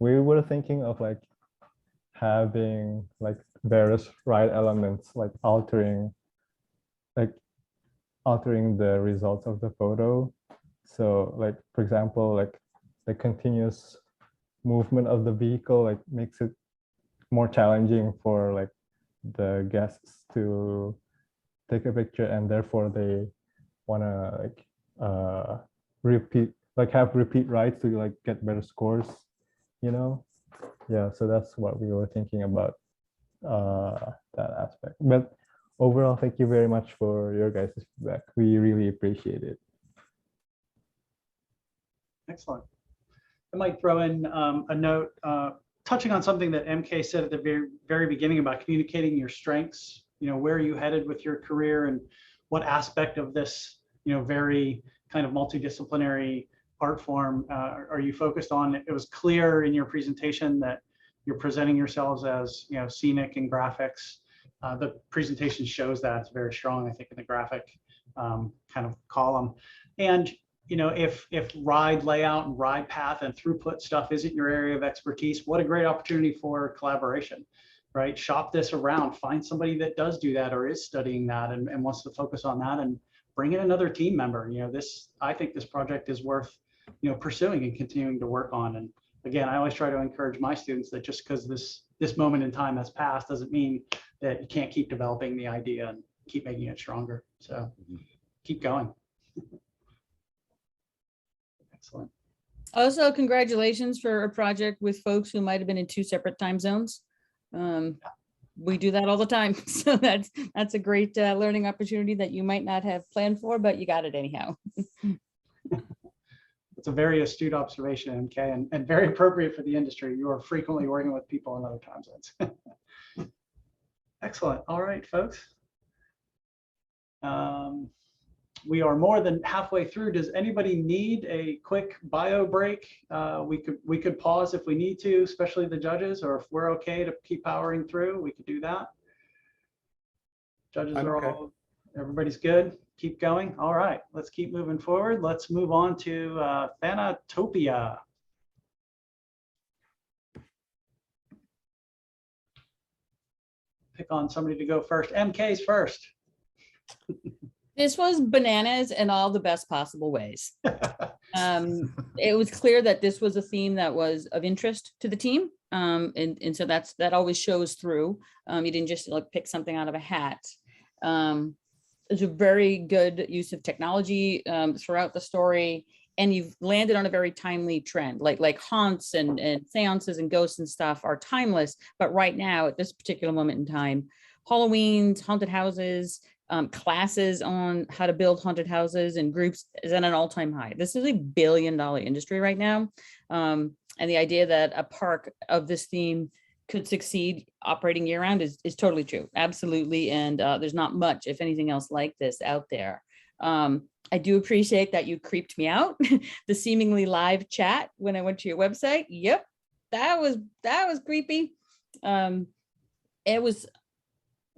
we were thinking of like having like various ride elements, like altering the results of the photo. So like, for example, like the continuous movement of the vehicle like makes it more challenging for like the guests to take a picture, and therefore they want to like have repeat rides to like get better scores, yeah. So that's what we were thinking about that aspect. But overall, thank you very much for your guys' feedback. We really appreciate it. Excellent. I might throw in a note touching on something that MK said at the very, very beginning about communicating your strengths. Where are you headed with your career, and what aspect of this, very kind of multidisciplinary art form are you focused on? It was clear in your presentation that you're presenting yourselves as, scenic and graphics. The presentation shows that. It's very strong, I think, in the graphic kind of column. And if ride layout and ride path and throughput stuff isn't your area of expertise, what a great opportunity for collaboration, right? Shop this around, find somebody that does do that or is studying that and wants to focus on that, and bring in another team member. I think this project is worth, pursuing and continuing to work on. And again, I always try to encourage my students that just because this moment in time has passed doesn't mean that you can't keep developing the idea and keep making it stronger. So keep going. Excellent. Also, congratulations for a project with folks who might have been in 2 separate time zones. we do that all the time. So that's a great learning opportunity that you might not have planned for, but you got it anyhow. It's a very astute observation, MK, and very appropriate for the industry. You are frequently working with people in other time zones. Excellent. All right, folks. We are more than halfway through. Does anybody need a quick bio break? We could pause if we need to, especially the judges, or if we're okay to keep powering through, we could do that. Judges are okay. all, everybody's good. Keep going. All right, let's keep moving forward. Let's move on to Thanatopia. Pick on somebody to go first. MK's first. This was bananas in all the best possible ways. It was clear that this was a theme that was of interest to the team. And so that always shows through. You didn't just like pick something out of a hat. It's a very good use of technology throughout the story. And you've landed on a very timely trend, like haunts and seances and ghosts and stuff are timeless. But right now, at this particular moment in time, Halloween's, haunted houses, classes on how to build haunted houses and groups is at an all-time high. This is a $1 billion industry right now. And the idea that a park of this theme could succeed operating year round is totally true. Absolutely. And there's not much, if anything else like this out there. I do appreciate that you creeped me out. The seemingly live chat when I went to your website. Yep. That was creepy.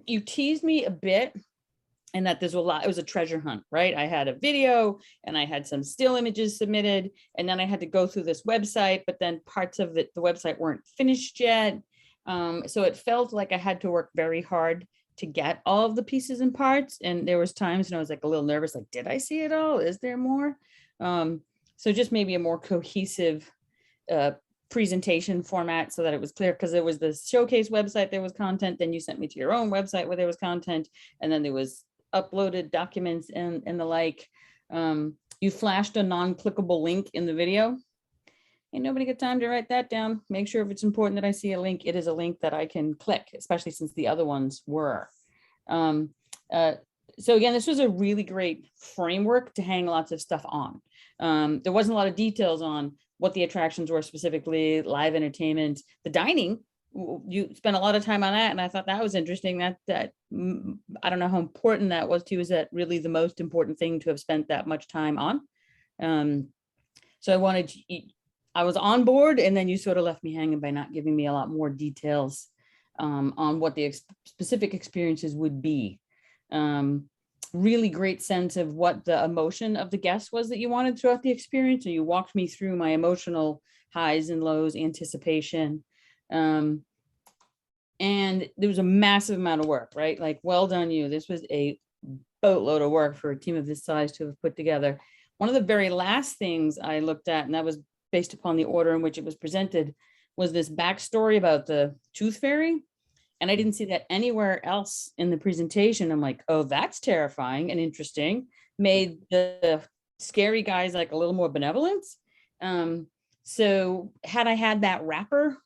You teased me a bit. And that there's a lot, it was a treasure hunt, right? I had a video and I had some still images submitted, and then I had to go through this website, but then parts of it, the website weren't finished yet. So it felt like I had to work very hard to get all of the pieces and parts. And there was times when I was like a little nervous, like, did I see it all? Is there more? So just maybe a more cohesive presentation format so that it was clear, because there was the showcase website, there was content, then you sent me to your own website where there was content, and then there was uploaded documents and the like. You flashed a non-clickable link in the video. Ain't nobody got time to write that down. Make sure if it's important that I see a link, it is a link that I can click, especially since the other ones were. So again, this was a really great framework to hang lots of stuff on. There wasn't a lot of details on what the attractions were specifically, live entertainment, the dining. You spent a lot of time on that, and I thought that was interesting. That I don't know how important that was to you. Is that really the most important thing to have spent that much time on? So I was on board, and then you sort of left me hanging by not giving me a lot more details on what the specific experiences would be. Really great sense of what the emotion of the guest was that you wanted throughout the experience, and you walked me through my emotional highs and lows, anticipation. And there was a massive amount of work, right? Like, well done you. This was a boatload of work for a team of this size to have put together. One of the very last things I looked at, and that was based upon the order in which it was presented, was this backstory about the tooth fairy. And I didn't see that anywhere else in the presentation. I'm like, oh, that's terrifying and interesting. Made the scary guys like a little more benevolent. So had I had that wrapper,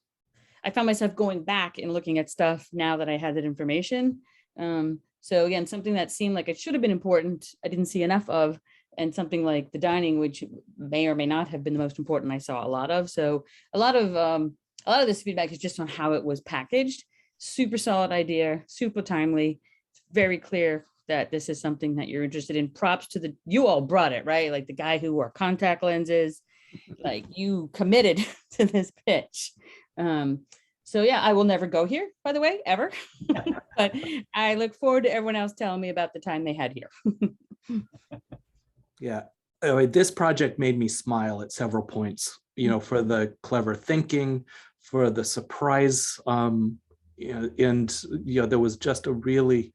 I found myself going back and looking at stuff now that I had that information. So again, something that seemed like it should have been important, I didn't see enough of, and something like the dining, which may or may not have been the most important, I saw a lot of. So a lot of this feedback is just on how it was packaged. Super solid idea, super timely. It's very clear that this is something that you're interested in. Props to you all brought it, right? Like the guy who wore contact lenses, like you committed to this pitch. So yeah, I will never go here, by the way, ever. But I look forward to everyone else telling me about the time they had here. Yeah, this project made me smile at several points, for the clever thinking, for the surprise, and there was just a really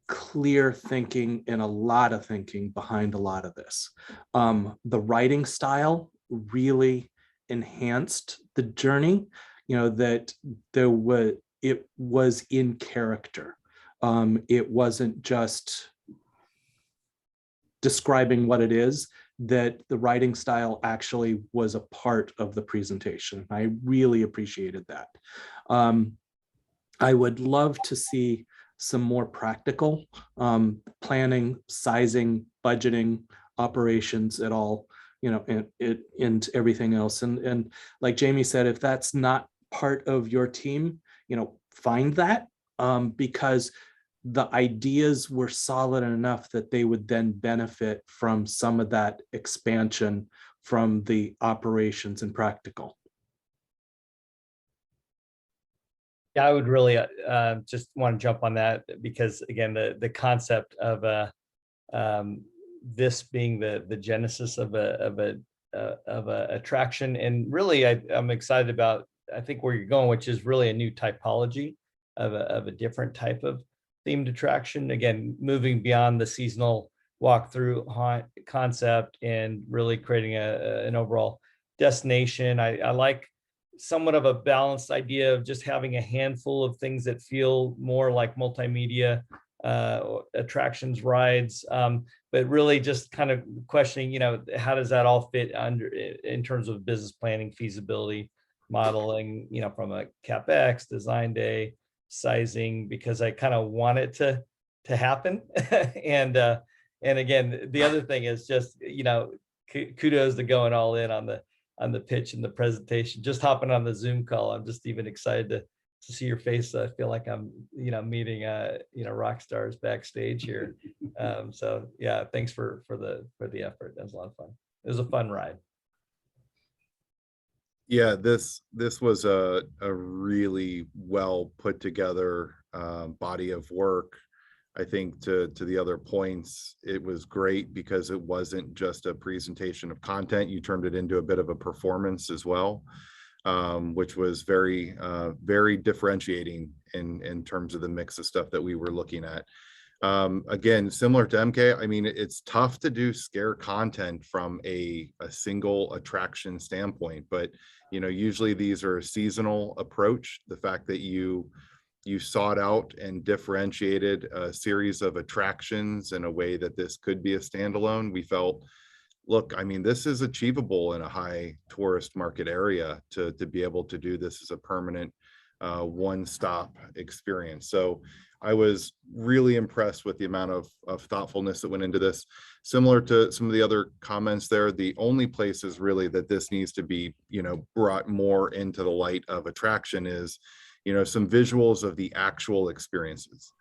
clear thinking and a lot of thinking behind a lot of this. The writing style really enhanced the journey, that it was in character. It wasn't just describing what it is, that the writing style actually was a part of the presentation. I really appreciated that. I would love to see some more practical planning, sizing, budgeting, operations at all, you know, and everything else. And like Jamie said, if that's not part of your team, you know, find that, because the ideas were solid enough that they would then benefit from some of that expansion from the operations and practical. Yeah, I would really just want to jump on that, because again, the concept of this being the genesis of a attraction, and really I'm excited about, I think where you're going, which is really a new typology of a different type of themed attraction. Again, moving beyond the seasonal walkthrough haunt concept and really creating an overall destination. I like somewhat of a balanced idea of just having a handful of things that feel more like multimedia attractions, rides, but really just kind of questioning, you know, how does that all fit under in terms of business planning, feasibility, modeling, you know, from a CapEx, design day, sizing, because I kind of want it to happen. And again, the other thing is just, you know, kudos to going all in on the pitch and the presentation. Just hopping on the Zoom call, I'm just even excited to see your face. I feel like I'm, you know, meeting you know, rock stars backstage here. So yeah, thanks for the effort. That was a lot of fun. It was a fun ride. Yeah, this was a really well put together body of work. I think to the other points, it was great because it wasn't just a presentation of content. You turned it into a bit of a performance as well, which was very differentiating in terms of the mix of stuff that we were looking at. Again, similar to MK, I mean, it's tough to do scare content from a single attraction standpoint, but you know, usually these are a seasonal approach. The fact that you sought out and differentiated a series of attractions in a way that this could be a standalone, we felt, look, I mean, this is achievable in a high tourist market area to be able to do this as a permanent one-stop experience. So I was really impressed with the amount of thoughtfulness that went into this. Similar to some of the other comments there, the only places really that this needs to be, you know, brought more into the light of attraction is, you know, some visuals of the actual experiences.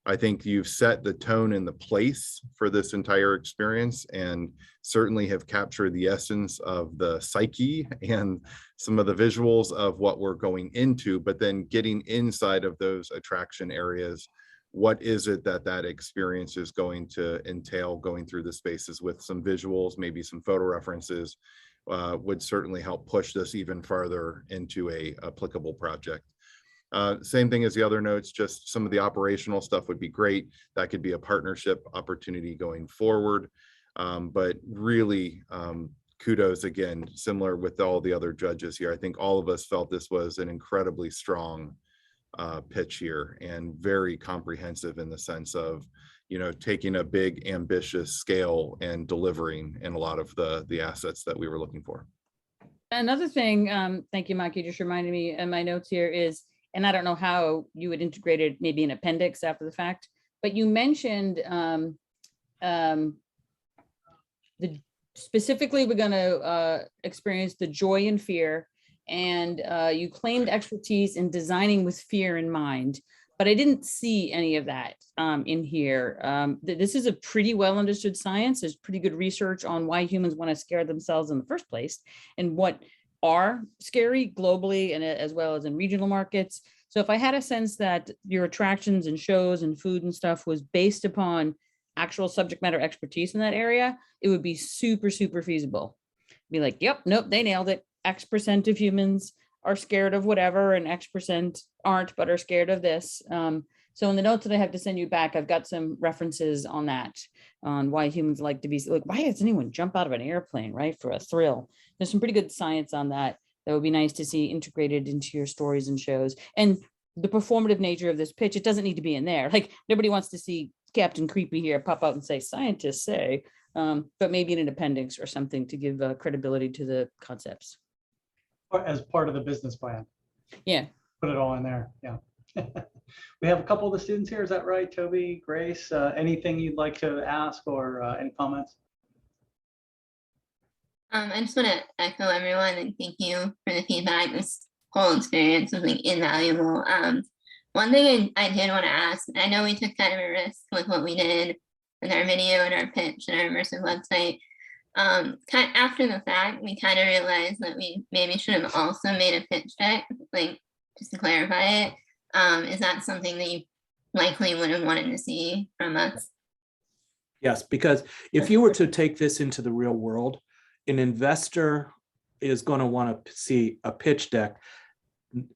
I think you've set the tone and the place for this entire experience, and certainly have captured the essence of the psyche and some of the visuals of what we're going into, but then getting inside of those attraction areas, what is it that experience is going to entail going through the spaces with some visuals, maybe some photo references, would certainly help push this even farther into a applicable project. Same thing as the other notes, just some of the operational stuff would be great. That could be a partnership opportunity going forward. But really, kudos again, similar with all the other judges here. I think all of us felt this was an incredibly strong pitch here, and very comprehensive in the sense of, you know, taking a big ambitious scale and delivering in a lot of the assets that we were looking for. Another thing, thank you, Mike, you just reminded me in my notes here is, and I don't know how you would integrate it, maybe an appendix after the fact, but you mentioned specifically we're going to experience the joy and fear, and you claimed expertise in designing with fear in mind, but I didn't see any of that in here. This is a pretty well understood science. There's pretty good research on why humans want to scare themselves in the first place, and what are scary globally and as well as in regional markets. So if I had a sense that your attractions and shows and food and stuff was based upon actual subject matter expertise in that area, it would be super, super feasible. Be like, yep, nope, they nailed it. X% of humans are scared of whatever, and X% aren't, but are scared of this. So in the notes that I have to send you back, I've got some references on that, on why humans like to be, like, why does anyone jump out of an airplane, right, for a thrill? There's some pretty good science on that. That would be nice to see integrated into your stories and shows. And the performative nature of this pitch, it doesn't need to be in there. Like, nobody wants to see Captain Creepy here pop out and say, scientists say, but maybe in an appendix or something to give credibility to the concepts. As part of the business plan. Yeah. Put it all in there, yeah. We have a couple of the students here. Is that right, Toby, Grace? Anything you'd like to ask or any comments? I just want to echo everyone and thank you for the feedback. This whole experience was like invaluable. One thing I did want to ask, I know we took kind of a risk with what we did with our video and our pitch and our immersive website. Kind of after the fact, we kind of realized that we maybe should have also made a pitch deck, like just to clarify it. Is that something that you likely would have wanted to see from us? Yes, because if you were to take this into the real world, an investor is going to want to see a pitch deck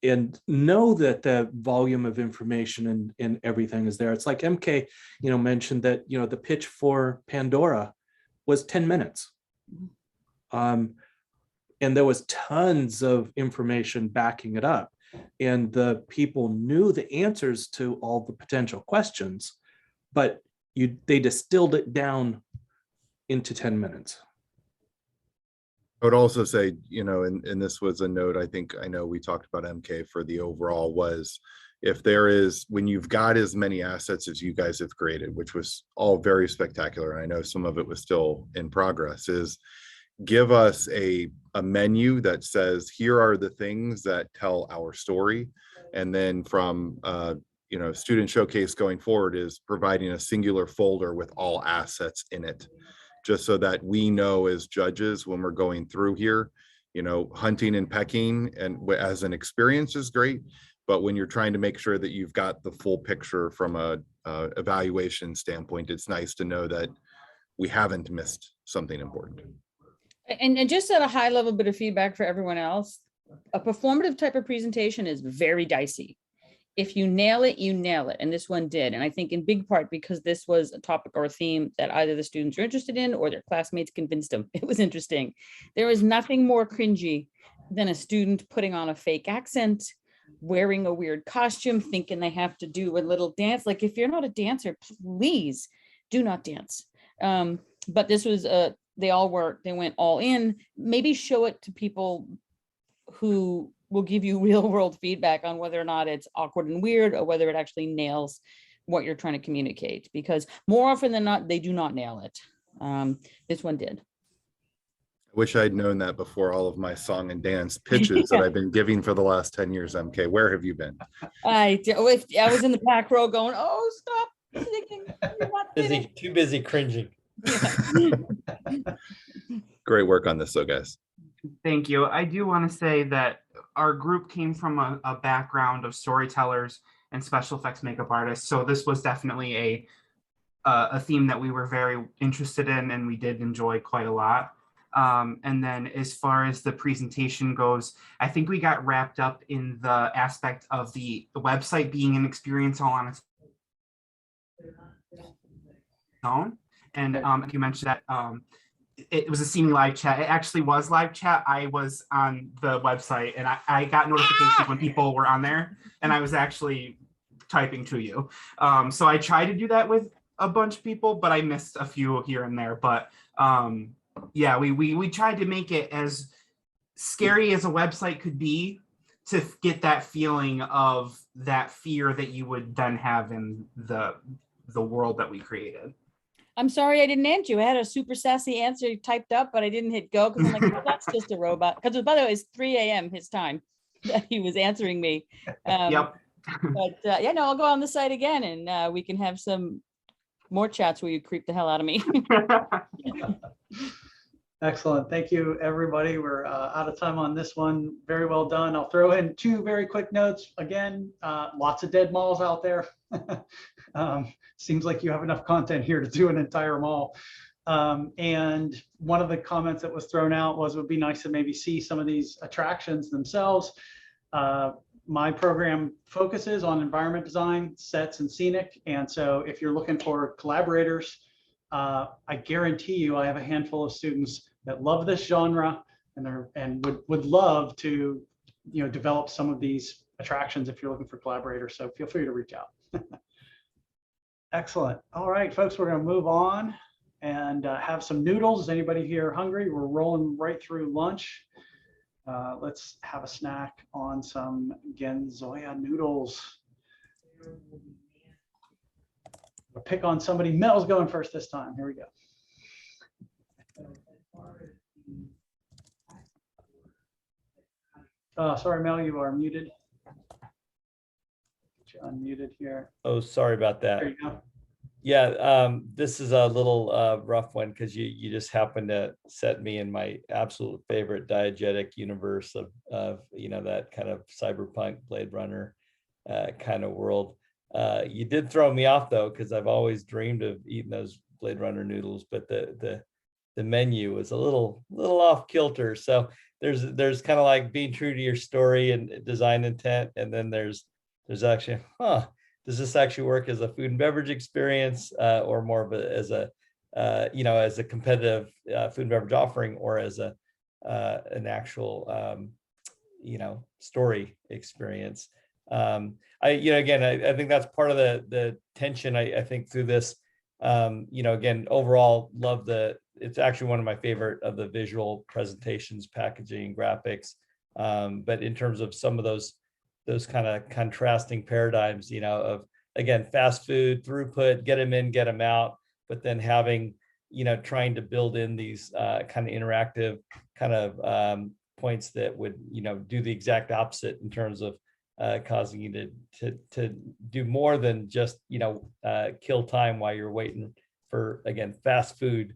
and know that the volume of information and everything is there. It's like MK, mentioned that, the pitch for Pandora was 10 minutes. And there was tons of information backing it up. And the people knew the answers to all the potential questions, but they distilled it down into 10 minutes. I would also say, and this was a note, I know we talked about MK for the overall was, if there is, when you've got as many assets as you guys have created, which was all very spectacular, and I know some of it was still in progress, is give us a menu that says, here are the things that tell our story. And then from, student showcase going forward is providing a singular folder with all assets in it, just so that we know as judges when we're going through here, hunting and pecking and as an experience is great, but when you're trying to make sure that you've got the full picture from a evaluation standpoint, it's nice to know that we haven't missed something important. And just at a high level bit of feedback for everyone else, a performative type of presentation is very dicey. If you nail it, you nail it. And this one did. And I think in big part because this was a topic or a theme that either the students are interested in or their classmates convinced them it was interesting. There is nothing more cringy than a student putting on a fake accent, wearing a weird costume, thinking they have to do a little dance. Like, if you're not a dancer, please do not dance. But this was, they all worked, they went all in. Maybe show it to people who will give you real world feedback on whether or not it's awkward and weird or whether it actually nails what you're trying to communicate, because more often than not, they do not nail it. This one did. I wish I'd known that before all of my song and dance pitches that I've been giving for the last 10 years, MK. Where have you been? I was in the back row going, oh, stop singing. You're not Busy, too busy cringing. Great work on this, though, guys. Thank you. I do want to say that our group came from a background of storytellers and special effects makeup artists. So this was definitely a theme that we were very interested in and we did enjoy quite a lot. And then as far as the presentation goes, I think we got wrapped up in the aspect of the website being an experience all on its own. And you mentioned that it was a seeming live chat. It actually was live chat. I was on the website and I got notifications when people were on there and I was actually typing to you. So I tried to do that with a bunch of people, but I missed a few here and there. But yeah, we tried to make it as scary as a website could be to get that feeling of that fear that you would then have in the world that we created. I'm sorry I didn't answer you. I had a super sassy answer typed up, but I didn't hit go because I'm like, oh, that's just a robot. Because by the way, it's 3 a.m. his time that he was answering me. Yep. But yeah, no, I'll go on the site again and we can have some more chats where you creep the hell out of me. Excellent. Thank you, everybody. We're out of time on this one. Very well done. I'll throw in 2 very quick notes. Again, lots of dead malls out there. Seems like you have enough content here to do an entire mall. And one of the comments that was thrown out was it would be nice to maybe see some of these attractions themselves. My program focuses on environment design, sets, and scenic. And so if you're looking for collaborators, I guarantee you I have a handful of students that love this genre and would love to develop some of these attractions if you're looking for collaborators. So feel free to reach out. Excellent. All right, folks, we're going to move on and have some noodles. Is anybody here hungry? We're rolling right through lunch. Let's have a snack on some Genzoya Noodles. I'll pick on somebody. Mel's going first this time. Here we go. Sorry, Mel, you are muted. Get you unmuted here. Oh, sorry about that. There you go. Yeah, this is a little rough one because you just happen to set me in my absolute favorite diegetic universe of that kind of cyberpunk Blade Runner kind of world. You did throw me off though, because I've always dreamed of eating those Blade Runner noodles, but the menu was a little off kilter. So there's kind of like being true to your story and design intent, and then there's actually, does this actually work as a food and beverage experience, or more of as a competitive food and beverage offering, or as an actual story experience? I think that's part of the tension. I think through this, again, overall love it's actually one of my favorite of the visual presentations, packaging, graphics. But in terms of some of those kind of contrasting paradigms, of, again, fast food, throughput, get them in, get them out, but then having, trying to build in these kind of interactive kind of points that would, do the exact opposite in terms of causing you to do more than just, kill time while you're waiting for, again, fast food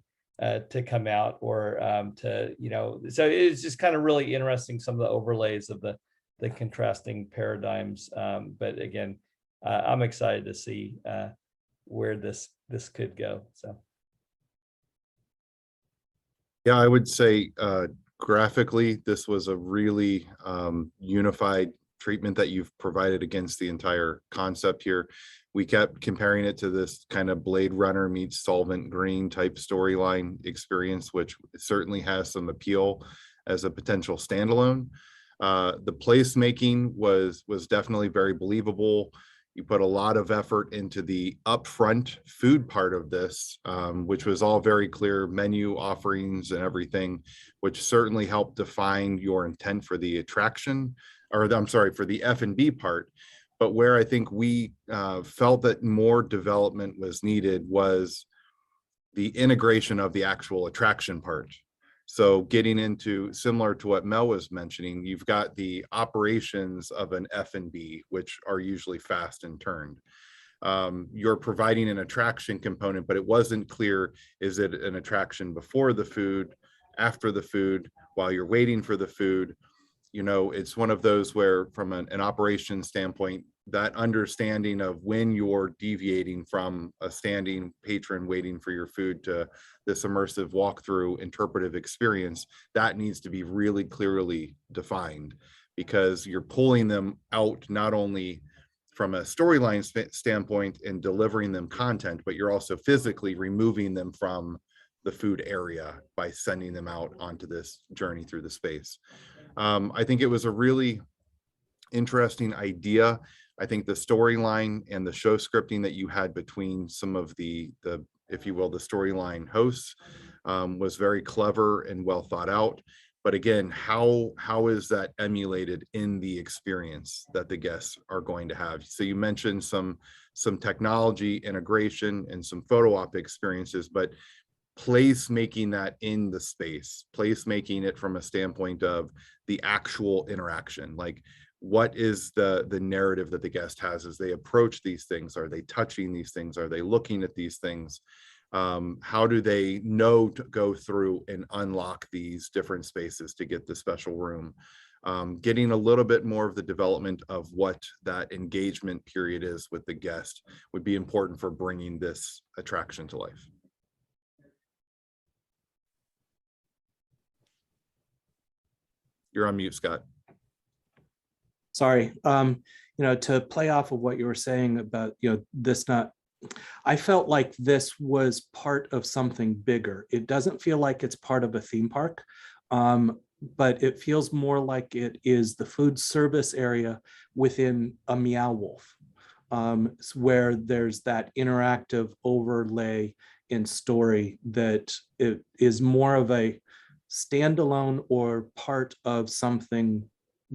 to come out, or so it's just kind of really interesting, some of the overlays of the contrasting paradigms. But again, I'm excited to see where this could go. So Yeah, I would say graphically, this was a really unified treatment that you've provided against the entire concept here. We kept comparing it to this kind of Blade Runner meets Solvent Green type storyline experience, which certainly has some appeal as a potential standalone. The placemaking was definitely very believable. You put a lot of effort into the upfront food part of this, which was all very clear, menu offerings and everything, which certainly helped define your intent for the attraction, or I'm sorry, for the F&B part. But where I think we felt that more development was needed was the integration of the actual attraction part. So getting into, similar to what Mel was mentioning, you've got the operations of an F&B, which are usually fast and turned. You're providing an attraction component, but it wasn't clear, is it an attraction before the food, after the food, while you're waiting for the food? It's one of those where from an operations standpoint, that understanding of when you're deviating from a standing patron waiting for your food to this immersive walkthrough interpretive experience, that needs to be really clearly defined, because you're pulling them out not only from a storyline standpoint and delivering them content, but you're also physically removing them from the food area by sending them out onto this journey through the space. I think it was a really interesting idea. I think the storyline and the show scripting that you had between some of the if you will, the storyline hosts was very clever and well thought out. But again, how is that emulated in the experience that the guests are going to have? So you mentioned some technology integration and some photo op experiences, but place making that in the space, place making it from a standpoint of the actual interaction, like what is the narrative that the guest has as they approach these things? Are they touching these things? Are they looking at these things? How do they know to go through and unlock these different spaces to get the special room? Getting a little bit more of the development of what that engagement period is with the guest would be important for bringing this attraction to life. You're on mute, Scott. Sorry. To play off of what you were saying about, I felt like this was part of something bigger. It doesn't feel like it's part of a theme park, but it feels more like it is the food service area within a Meow Wolf, where there's that interactive overlay in story that it is more of a standalone or part of something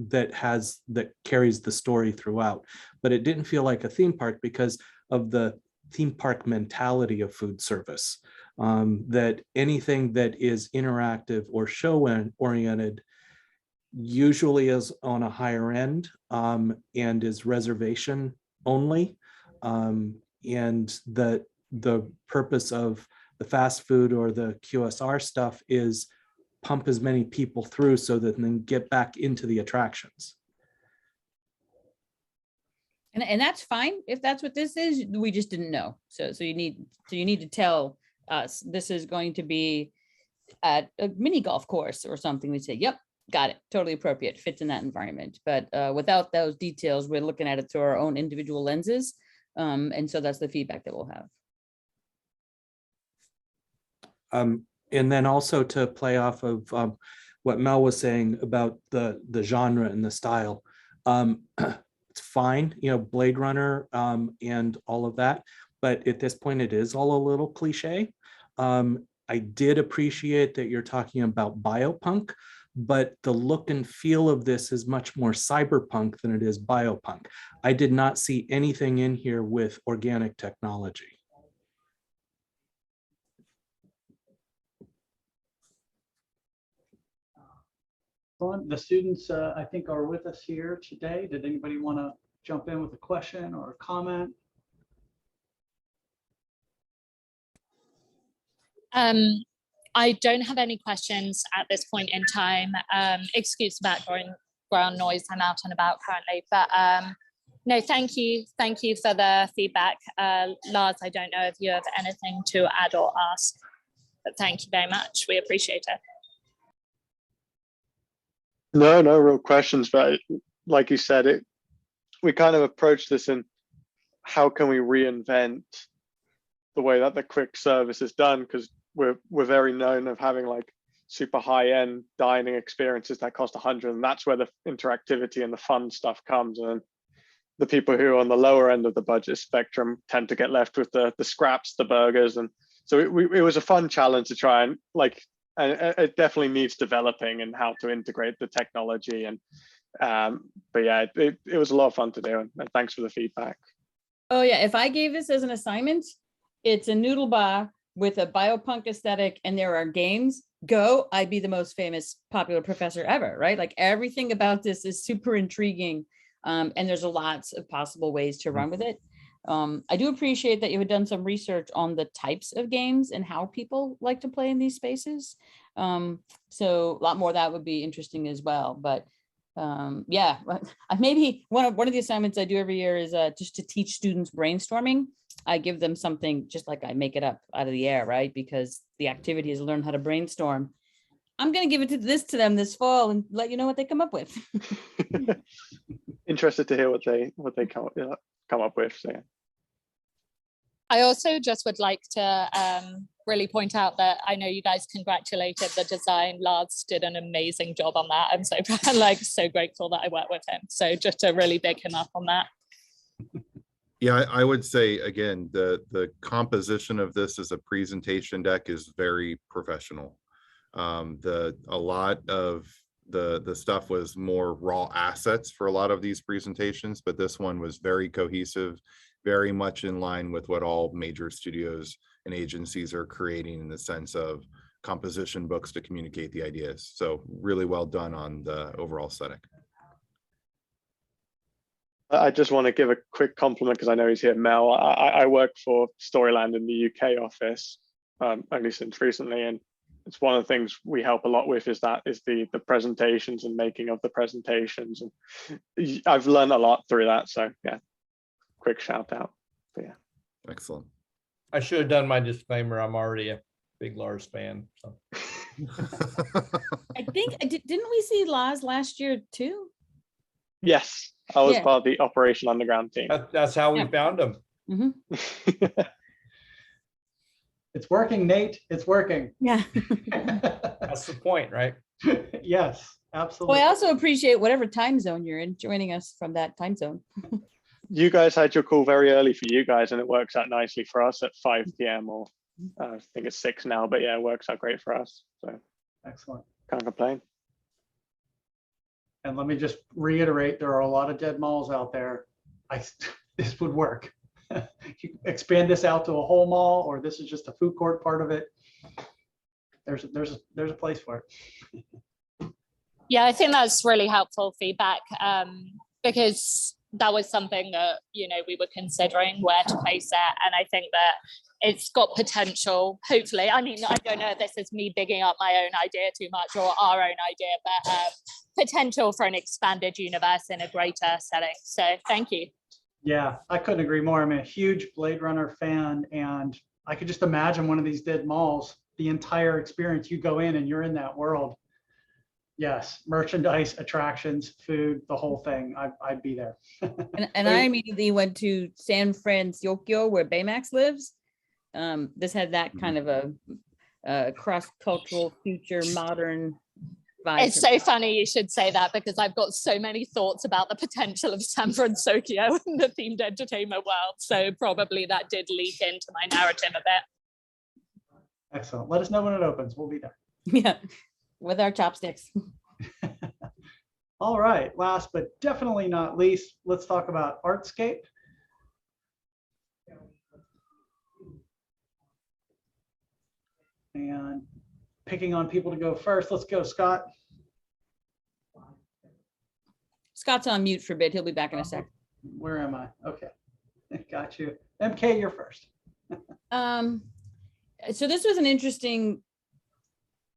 that carries the story throughout. But it didn't feel like a theme park because of the theme park mentality of food service. That anything that is interactive or show oriented usually is on a higher end and is reservation only. And that the purpose of the fast food or the QSR stuff is pump as many people through so that they can get back into the attractions. And that's fine if that's what this is. We just didn't know. So you need to tell us this is going to be at a mini golf course or something. We say, yep, got it, totally appropriate, fits in that environment. But without those details, we're looking at it through our own individual lenses. And so that's the feedback that we'll have. And then also to play off of what Mel was saying about the genre and the style. It's fine, Blade Runner and all of that, but at this point it is all a little cliche. I did appreciate that you're talking about biopunk, but the look and feel of this is much more cyberpunk than it is biopunk. I did not see anything in here with organic technology. The students, I think, are with us here today. Did anybody want to jump in with a question or a comment? I don't have any questions at this point in time. Excuse the background noise. I'm out and about currently, but no, thank you for the feedback. Lars, I don't know if you have anything to add or ask, but thank you very much. We appreciate it. No real questions, but like you said, we kind of approach this in how can we reinvent the way that the quick service is done, because we're very known of having like super high-end dining experiences that cost 100, and that's where the interactivity and the fun stuff comes. And the people who are on the lower end of the budget spectrum tend to get left with the scraps, the burgers. And so it was a fun challenge to try and and it definitely needs developing and how to integrate the technology. And but yeah, it was a lot of fun to do, and thanks for the feedback. Oh yeah, if I gave this as an assignment, it's a noodle bar with a biopunk aesthetic and there are games, I'd be the most famous popular professor ever, right? Like everything about this is super intriguing. And there's lots of possible ways to run with it. I do appreciate that you had done some research on the types of games and how people like to play in these spaces. So a lot more of that would be interesting as well. But yeah, maybe one of the assignments I do every year is just to teach students brainstorming. I give them something just like I make it up out of the air, right? Because the activity is learn how to brainstorm. I'm going to give this to them this fall and let you know what they come up with. Interested to hear what they come up with. So yeah. I also just would like to really point out that I know you guys congratulated the design. Lars did an amazing job on that. I'm so grateful that I worked with him. So just to really big him up on that. Yeah, I would say again, the composition of this as a presentation deck is very professional. A lot of the stuff was more raw assets for a lot of these presentations, but this one was very cohesive, very much in line with what all major studios and agencies are creating in the sense of composition books to communicate the ideas. So really well done on the overall aesthetic. I just want to give a quick compliment because I know he's here, Mel. I work for Storyland in the UK office, only since recently, and it's one of the things we help a lot with is the presentations and making of the presentations. And I've learned a lot through that. So yeah, quick shout out. But yeah. Excellent. I should have done my disclaimer. I'm already a big Lars fan. So. I think, didn't we see Lars last year too? Yes, I was part of the Operation Underground team. That's how we found him. Mm-hmm. It's working, Nate. It's working. Yeah. That's the point, right? Yes, absolutely. Well, I also appreciate whatever time zone you're in, joining us from that time zone. You guys had your call very early for you guys, and it works out nicely for us at 5 p.m. or I think it's 6 now, but yeah, it works out great for us. So excellent. Can't complain. And let me just reiterate, there are a lot of dead malls out there. This would work. You expand this out to a whole mall, or this is just a food court part of it. There's a place for it. Yeah, I think that's really helpful feedback, because that was something that, we were considering where to place it. And I think that it's got potential, hopefully. I mean, I don't know if this is me bigging up my own idea too much or our own idea, but potential for an expanded universe in a greater setting. So thank you. Yeah, I couldn't agree more. I'm a huge Blade Runner fan, and I could just imagine one of these dead malls, the entire experience. You go in and you're in that world. Yes, merchandise, attractions, food, the whole thing. I'd be there. And I immediately went to San Francisco, where Baymax lives. This had that kind of a cross-cultural, future, modern vibe. It's so funny you should say that, because I've got so many thoughts about the potential of San Francisco in the themed entertainment world. So probably that did leak into my narrative a bit. Excellent. Let us know when it opens. We'll be there. Yeah, with our chopsticks. All right. Last but definitely not least, let's talk about Artscape. And picking on people to go first. Let's go, Scott. Scott's on mute for a bit. He'll be back in a sec. Where am I? Okay. Got you. MK, you're first. So this was an interesting,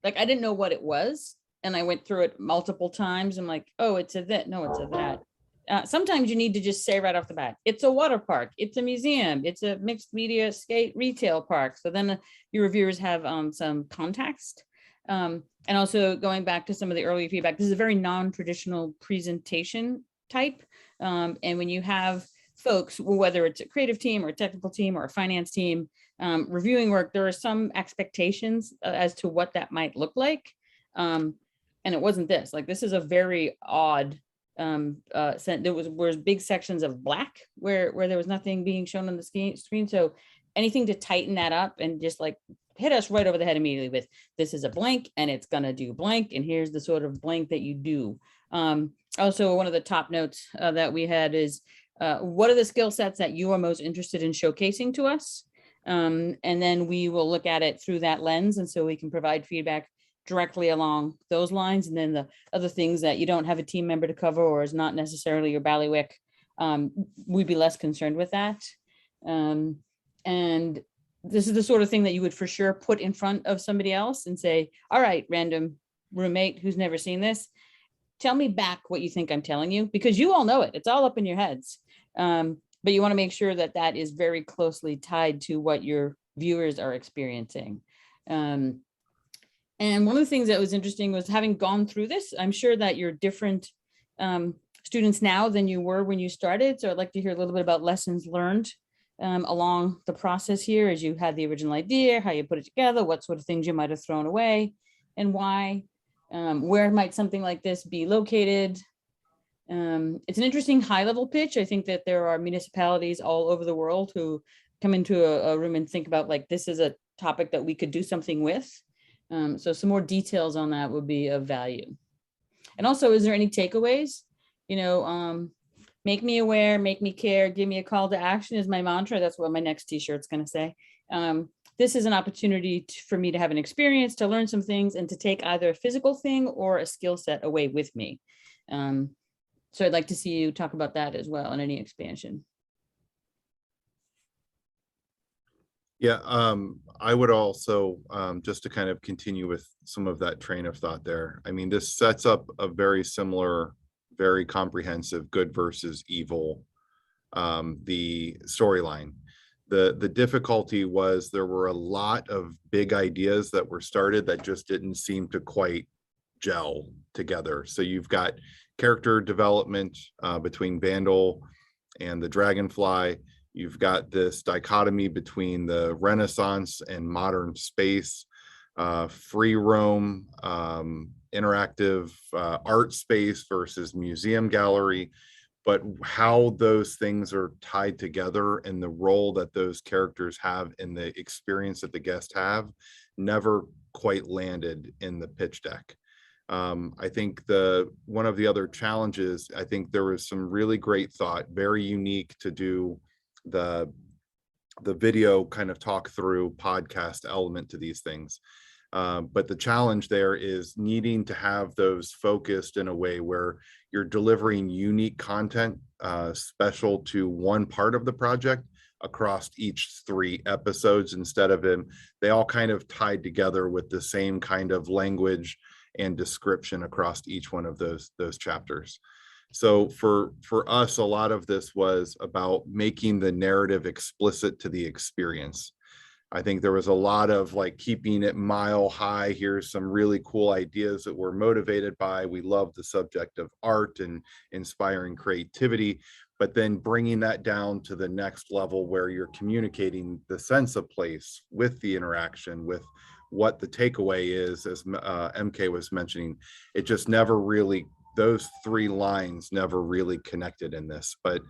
I didn't know what it was. And I went through it multiple times. I'm like, oh, it's a that. No, it's a that. Sometimes you need to just say right off the bat, it's a water park, it's a museum, it's a mixed media skate retail park. So then your reviewers have some context. And also going back to some of the earlier feedback, this is a very non-traditional presentation type. And when you have folks, whether it's a creative team or a technical team or a finance team, reviewing work, there are some expectations as to what that might look like. And it wasn't this. This is a very odd there was big sections of black where there was nothing being shown on the screen. So anything to tighten that up and just hit us right over the head immediately with, this is a blank and it's gonna do blank, and here's the sort of blank that you do. Also, one of the top notes that we had is, what are the skill sets that you are most interested in showcasing to us? And then we will look at it through that lens, and so we can provide feedback directly along those lines. And then the other things that you don't have a team member to cover or is not necessarily your bailiwick, we'd be less concerned with that. And this is the sort of thing that you would for sure put in front of somebody else and say, all right, random roommate who's never seen this, tell me back what you think I'm telling you, because you all know it. It's all up in your heads. But you want to make sure that that is very closely tied to what your viewers are experiencing. And one of the things that was interesting was, having gone through this, I'm sure that you're different students now than you were when you started. So I'd like to hear a little bit about lessons learned along the process here, as you had the original idea, how you put it together, what sort of things you might have thrown away and why. Where might something like this be located? It's an interesting high-level pitch. I think that there are municipalities all over the world who come into a room and think about, this is a topic that we could do something with. So some more details on that would be of value. And also, is there any takeaways? Make me aware, make me care, give me a call to action is my mantra. That's what my next t-shirt's going to say. This is an opportunity for me to have an experience, to learn some things, and to take either a physical thing or a skill set away with me. So I'd like to see you talk about that as well in any expansion. Yeah, I would also, just to kind of continue with some of that train of thought there. I mean, this sets up a very similar, very comprehensive good versus evil, the storyline. The difficulty was there were a lot of big ideas that were started that just didn't seem to quite gel together. So you've got character development between Vandal and the Dragonfly. You've got this dichotomy between the Renaissance and modern space, free roam, interactive art space versus museum gallery, but how those things are tied together and the role that those characters have in the experience that the guests have never quite landed in the pitch deck. I think one of the other challenges, I think there was some really great thought, very unique to do the video kind of talk through podcast element to these things. But the challenge there is needing to have those focused in a way where you're delivering unique content special to one part of the project across each 3 episodes instead of they all kind of tied together with the same kind of language and description across each one of those chapters. So for us, a lot of this was about making the narrative explicit to the experience. I think there was a lot of like keeping it mile high. Here's some really cool ideas that we're motivated by. We love the subject of art and inspiring creativity, but then bringing that down to the next level where you're communicating the sense of place with the interaction, with what the takeaway is, as MK was mentioning. It just never really, those 3 lines never really connected in this. But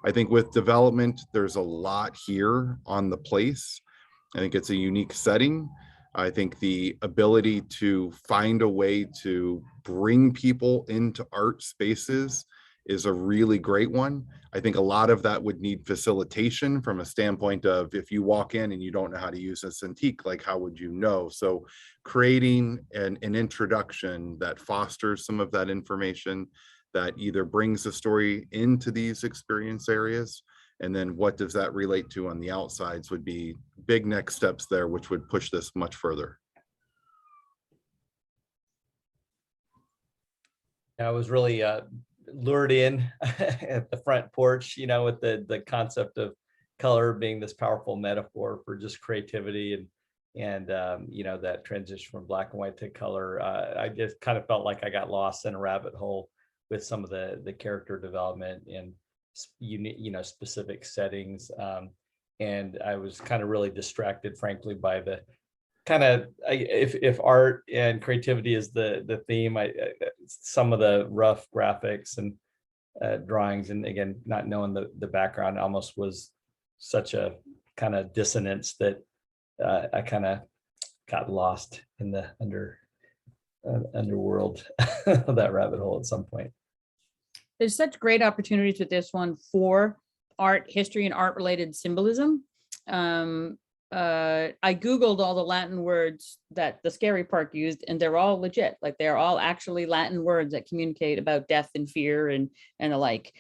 I think with development, there's a lot here on the place. I think it's a unique setting. I think the ability to find a way to bring people into art spaces is a really great one. I think a lot of that would need facilitation from a standpoint of if you walk in and you don't know how to use a Cintiq, like how would you know? So creating an introduction that fosters some of that information that either brings the story into these experience areas, and then what does that relate to on the outsides would be big next steps there, which would push this much further. I was really lured in at the front porch, you know, with the concept of color being this powerful metaphor for just creativity and you know, that transition from black and white to color. I just kind of felt like I got lost in a rabbit hole with some of the character development and unique, you know, specific settings. And I was kind of really distracted, frankly, by the kind of, if art and creativity is the theme, some of the rough graphics and drawings, and again, not knowing the background, almost was such a kind of dissonance that I kind of got lost in the underworld of that rabbit hole at some point. There's such great opportunities with this one for art history and art related symbolism. I Googled all the Latin words that the Scary Park used, and they're all legit. Like they're all actually Latin words that communicate about death and fear and the like.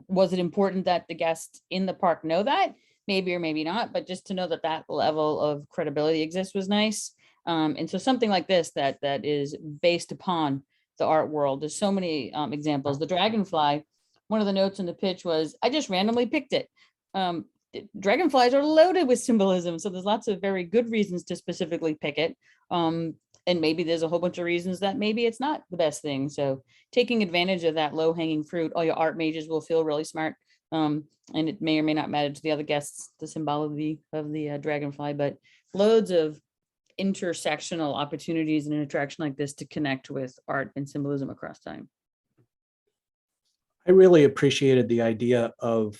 Was it important that the guests in the park know that? Maybe or maybe not, but just to know that that level of credibility exists was nice. And so something like this that is based upon the art world. There's so many examples. The dragonfly, one of the notes in the pitch was, I just randomly picked it. Dragonflies are loaded with symbolism. So there's lots of very good reasons to specifically pick it. And maybe there's a whole bunch of reasons that maybe it's not the best thing. So taking advantage of that low hanging fruit, all your art mages will feel really smart. And it may or may not matter to the other guests, the symbology of the dragonfly, but loads of intersectional opportunities in an attraction like this to connect with art and symbolism across time. I really appreciated the idea of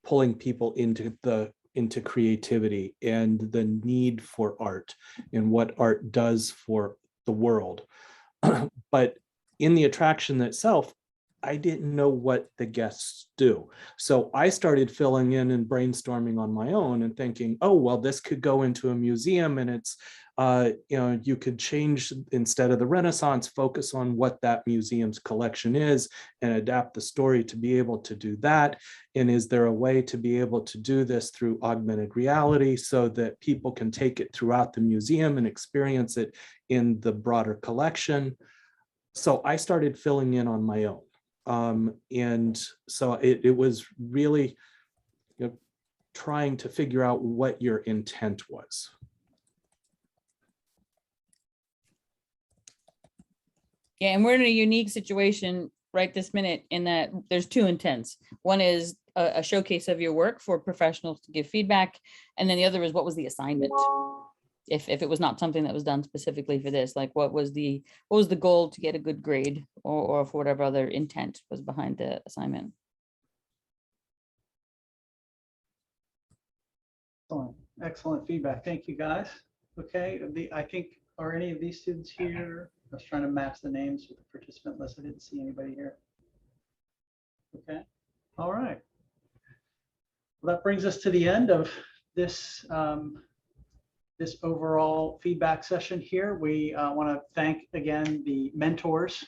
pulling people into creativity and the need for art and what art does for the world. But in the attraction itself, I didn't know what the guests do. So I started filling in and brainstorming on my own and thinking, oh, well, this could go into a museum and it's, you know, you could change, instead of the Renaissance, focus on what that museum's collection is and adapt the story to be able to do that. And is there a way to be able to do this through augmented reality so that people can take it throughout the museum and experience it in the broader collection? So I started filling in on my own. And so it was really, you know, trying to figure out what your intent was. Yeah, and we're in a unique situation right this minute in that there's two intents. One is a showcase of your work for professionals to give feedback, and then the other is what was the assignment? If it was not something that was done specifically for this, like what was the goal to get a good grade, or for whatever other intent was behind the assignment. Excellent feedback. Thank you, guys. Okay, I think, are any of these students here? I was trying to match the names with the participant list. I didn't see anybody here. Okay, all right. Well, that brings us to the end of this this overall feedback session here. We want to thank again the mentors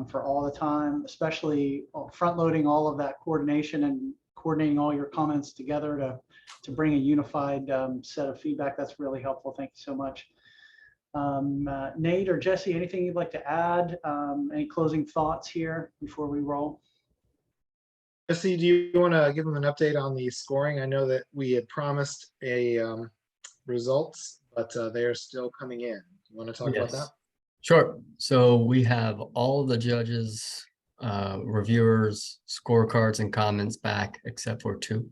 for all the time, especially front loading all of that coordination and coordinating all your comments together to bring a unified set of feedback. That's really helpful. Thank you so much. Nate or Jesse, anything you'd like to add? Any closing thoughts here before we roll? Jesse, do you want to give them an update on the scoring? I know that we had promised a results, but they are still coming in. You want to talk about that? Sure. So we have all the judges, reviewers, scorecards and comments back except for 2.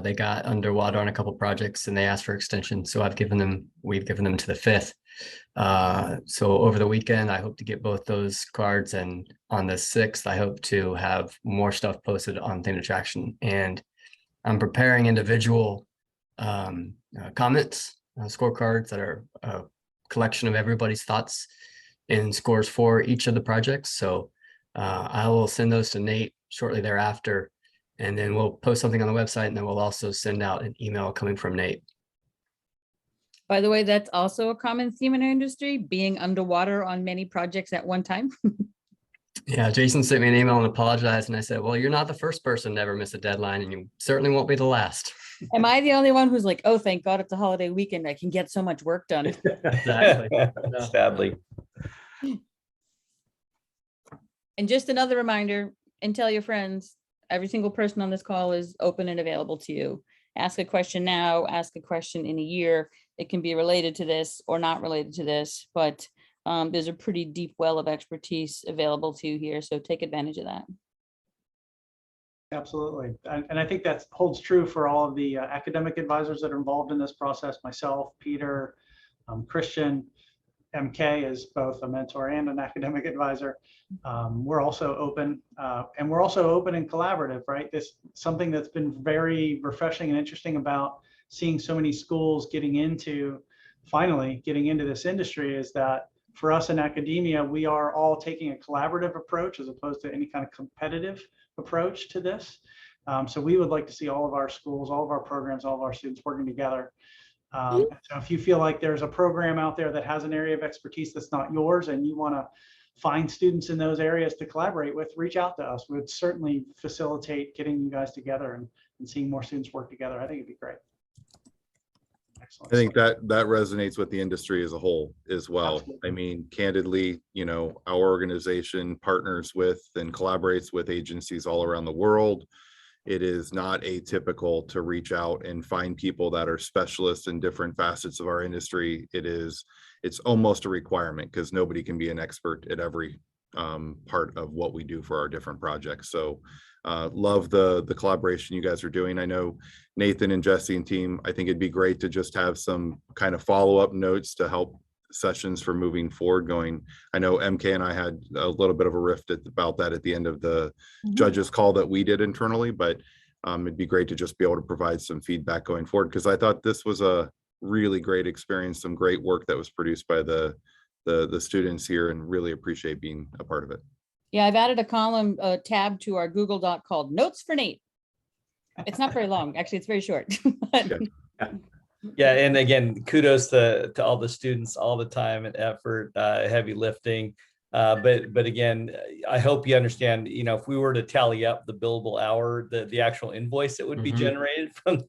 They got underwater on a couple projects and they asked for extension. So we've given them to the 5th. So over the weekend, I hope to get both those cards, and on the 6th, I hope to have more stuff posted on Theme Attraction. And I'm preparing individual comments, scorecards that are a collection of everybody's thoughts and scores for each of the projects. So I will send those to Nate shortly thereafter, and then we'll post something on the website, and then we'll also send out an email coming from Nate. By the way, that's also a common theme in our industry, being underwater on many projects at one time. Yeah, Jason sent me an email and apologized, and I said, well, you're not the first person to ever miss a deadline, and you certainly won't be the last. Am I the only one who's like, oh, thank God it's a holiday weekend, I can get so much work done? Exactly. Sadly. And just another reminder, and tell your friends, every single person on this call is open and available to you. Ask a question now, ask a question in a year. It can be related to this or not related to this, but there's a pretty deep well of expertise available to you here. So take advantage of that. Absolutely. And I think that holds true for all of the academic advisors that are involved in this process. Myself, Peter, Christian, MK is both a mentor and an academic advisor. We're also open, and we're also open and collaborative, right? This something that's been very refreshing and interesting about seeing so many schools finally getting into this industry is that for us in academia, we are all taking a collaborative approach as opposed to any kind of competitive approach to this. So we would like to see all of our schools, all of our programs, all of our students working together. So if you feel like there's a program out there that has an area of expertise that's not yours and you want to find students in those areas to collaborate with, reach out to us. We'd certainly facilitate getting you guys together and seeing more students work together. I think it'd be great. Excellent. I think that resonates with the industry as a whole as well. Absolutely. I mean, candidly, our organization partners with and collaborates with agencies all around the world. It is not atypical to reach out and find people that are specialists in different facets of our industry. It's almost a requirement because nobody can be an expert at every part of what we do for our different projects. So love the collaboration you guys are doing. I know Nathan and Jesse and team, I think it'd be great to just have some kind of follow-up notes to help sessions for moving forward going. I know MK and I had a little bit of a rift about that at the end of the judges call that we did internally, but it'd be great to just be able to provide some feedback going forward, because I thought this was a really great experience, some great work that was produced by the students here, and really appreciate being a part of it. Yeah, I've added a column, tab to our Google Doc called Notes for Nate. It's not very long. Actually, it's very short. Yeah, and again, kudos to all the students, all the time and effort, heavy lifting. But again, I hope you understand, if we were to tally up the billable hour, the actual invoice that would be generated from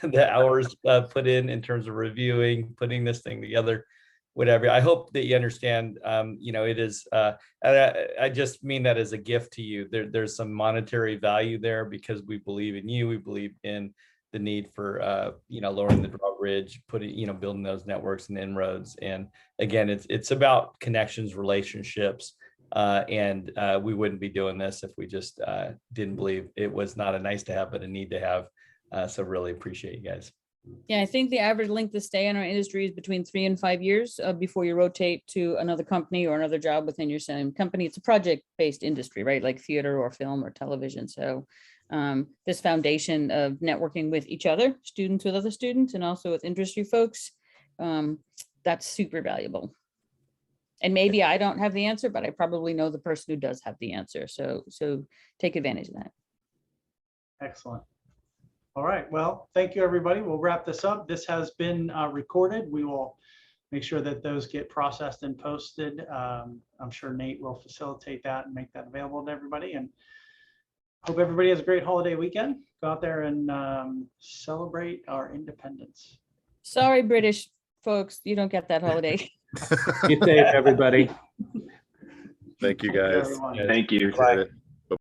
the hours put in terms of reviewing, putting this thing together, whatever. I hope that you understand, it is, I just mean that as a gift to you. There's some monetary value there because we believe in you. We believe in the need for lowering the drawbridge, building those networks and inroads. And again, it's about connections, relationships, and we wouldn't be doing this if we just didn't believe it was not a nice to have, but a need to have. So really appreciate you guys. Yeah, I think the average length of stay in our industry is between 3 and 5 years before you rotate to another company or another job within your same company. It's a project-based industry, right? Like theater or film or television. So this foundation of networking with each other, students with other students, and also with industry folks, that's super valuable. And maybe I don't have the answer, but I probably know the person who does have the answer. So take advantage of that. Excellent. All right. Well, thank you, everybody. We'll wrap this up. This has been recorded. We will make sure that those get processed and posted. I'm sure Nate will facilitate that and make that available to everybody. And hope everybody has a great holiday weekend. Go out there and celebrate our independence. Sorry, British folks, you don't get that holiday. Be safe, everybody. Thank you, Thank you, guys. everyone. Thank you. Appreciate it.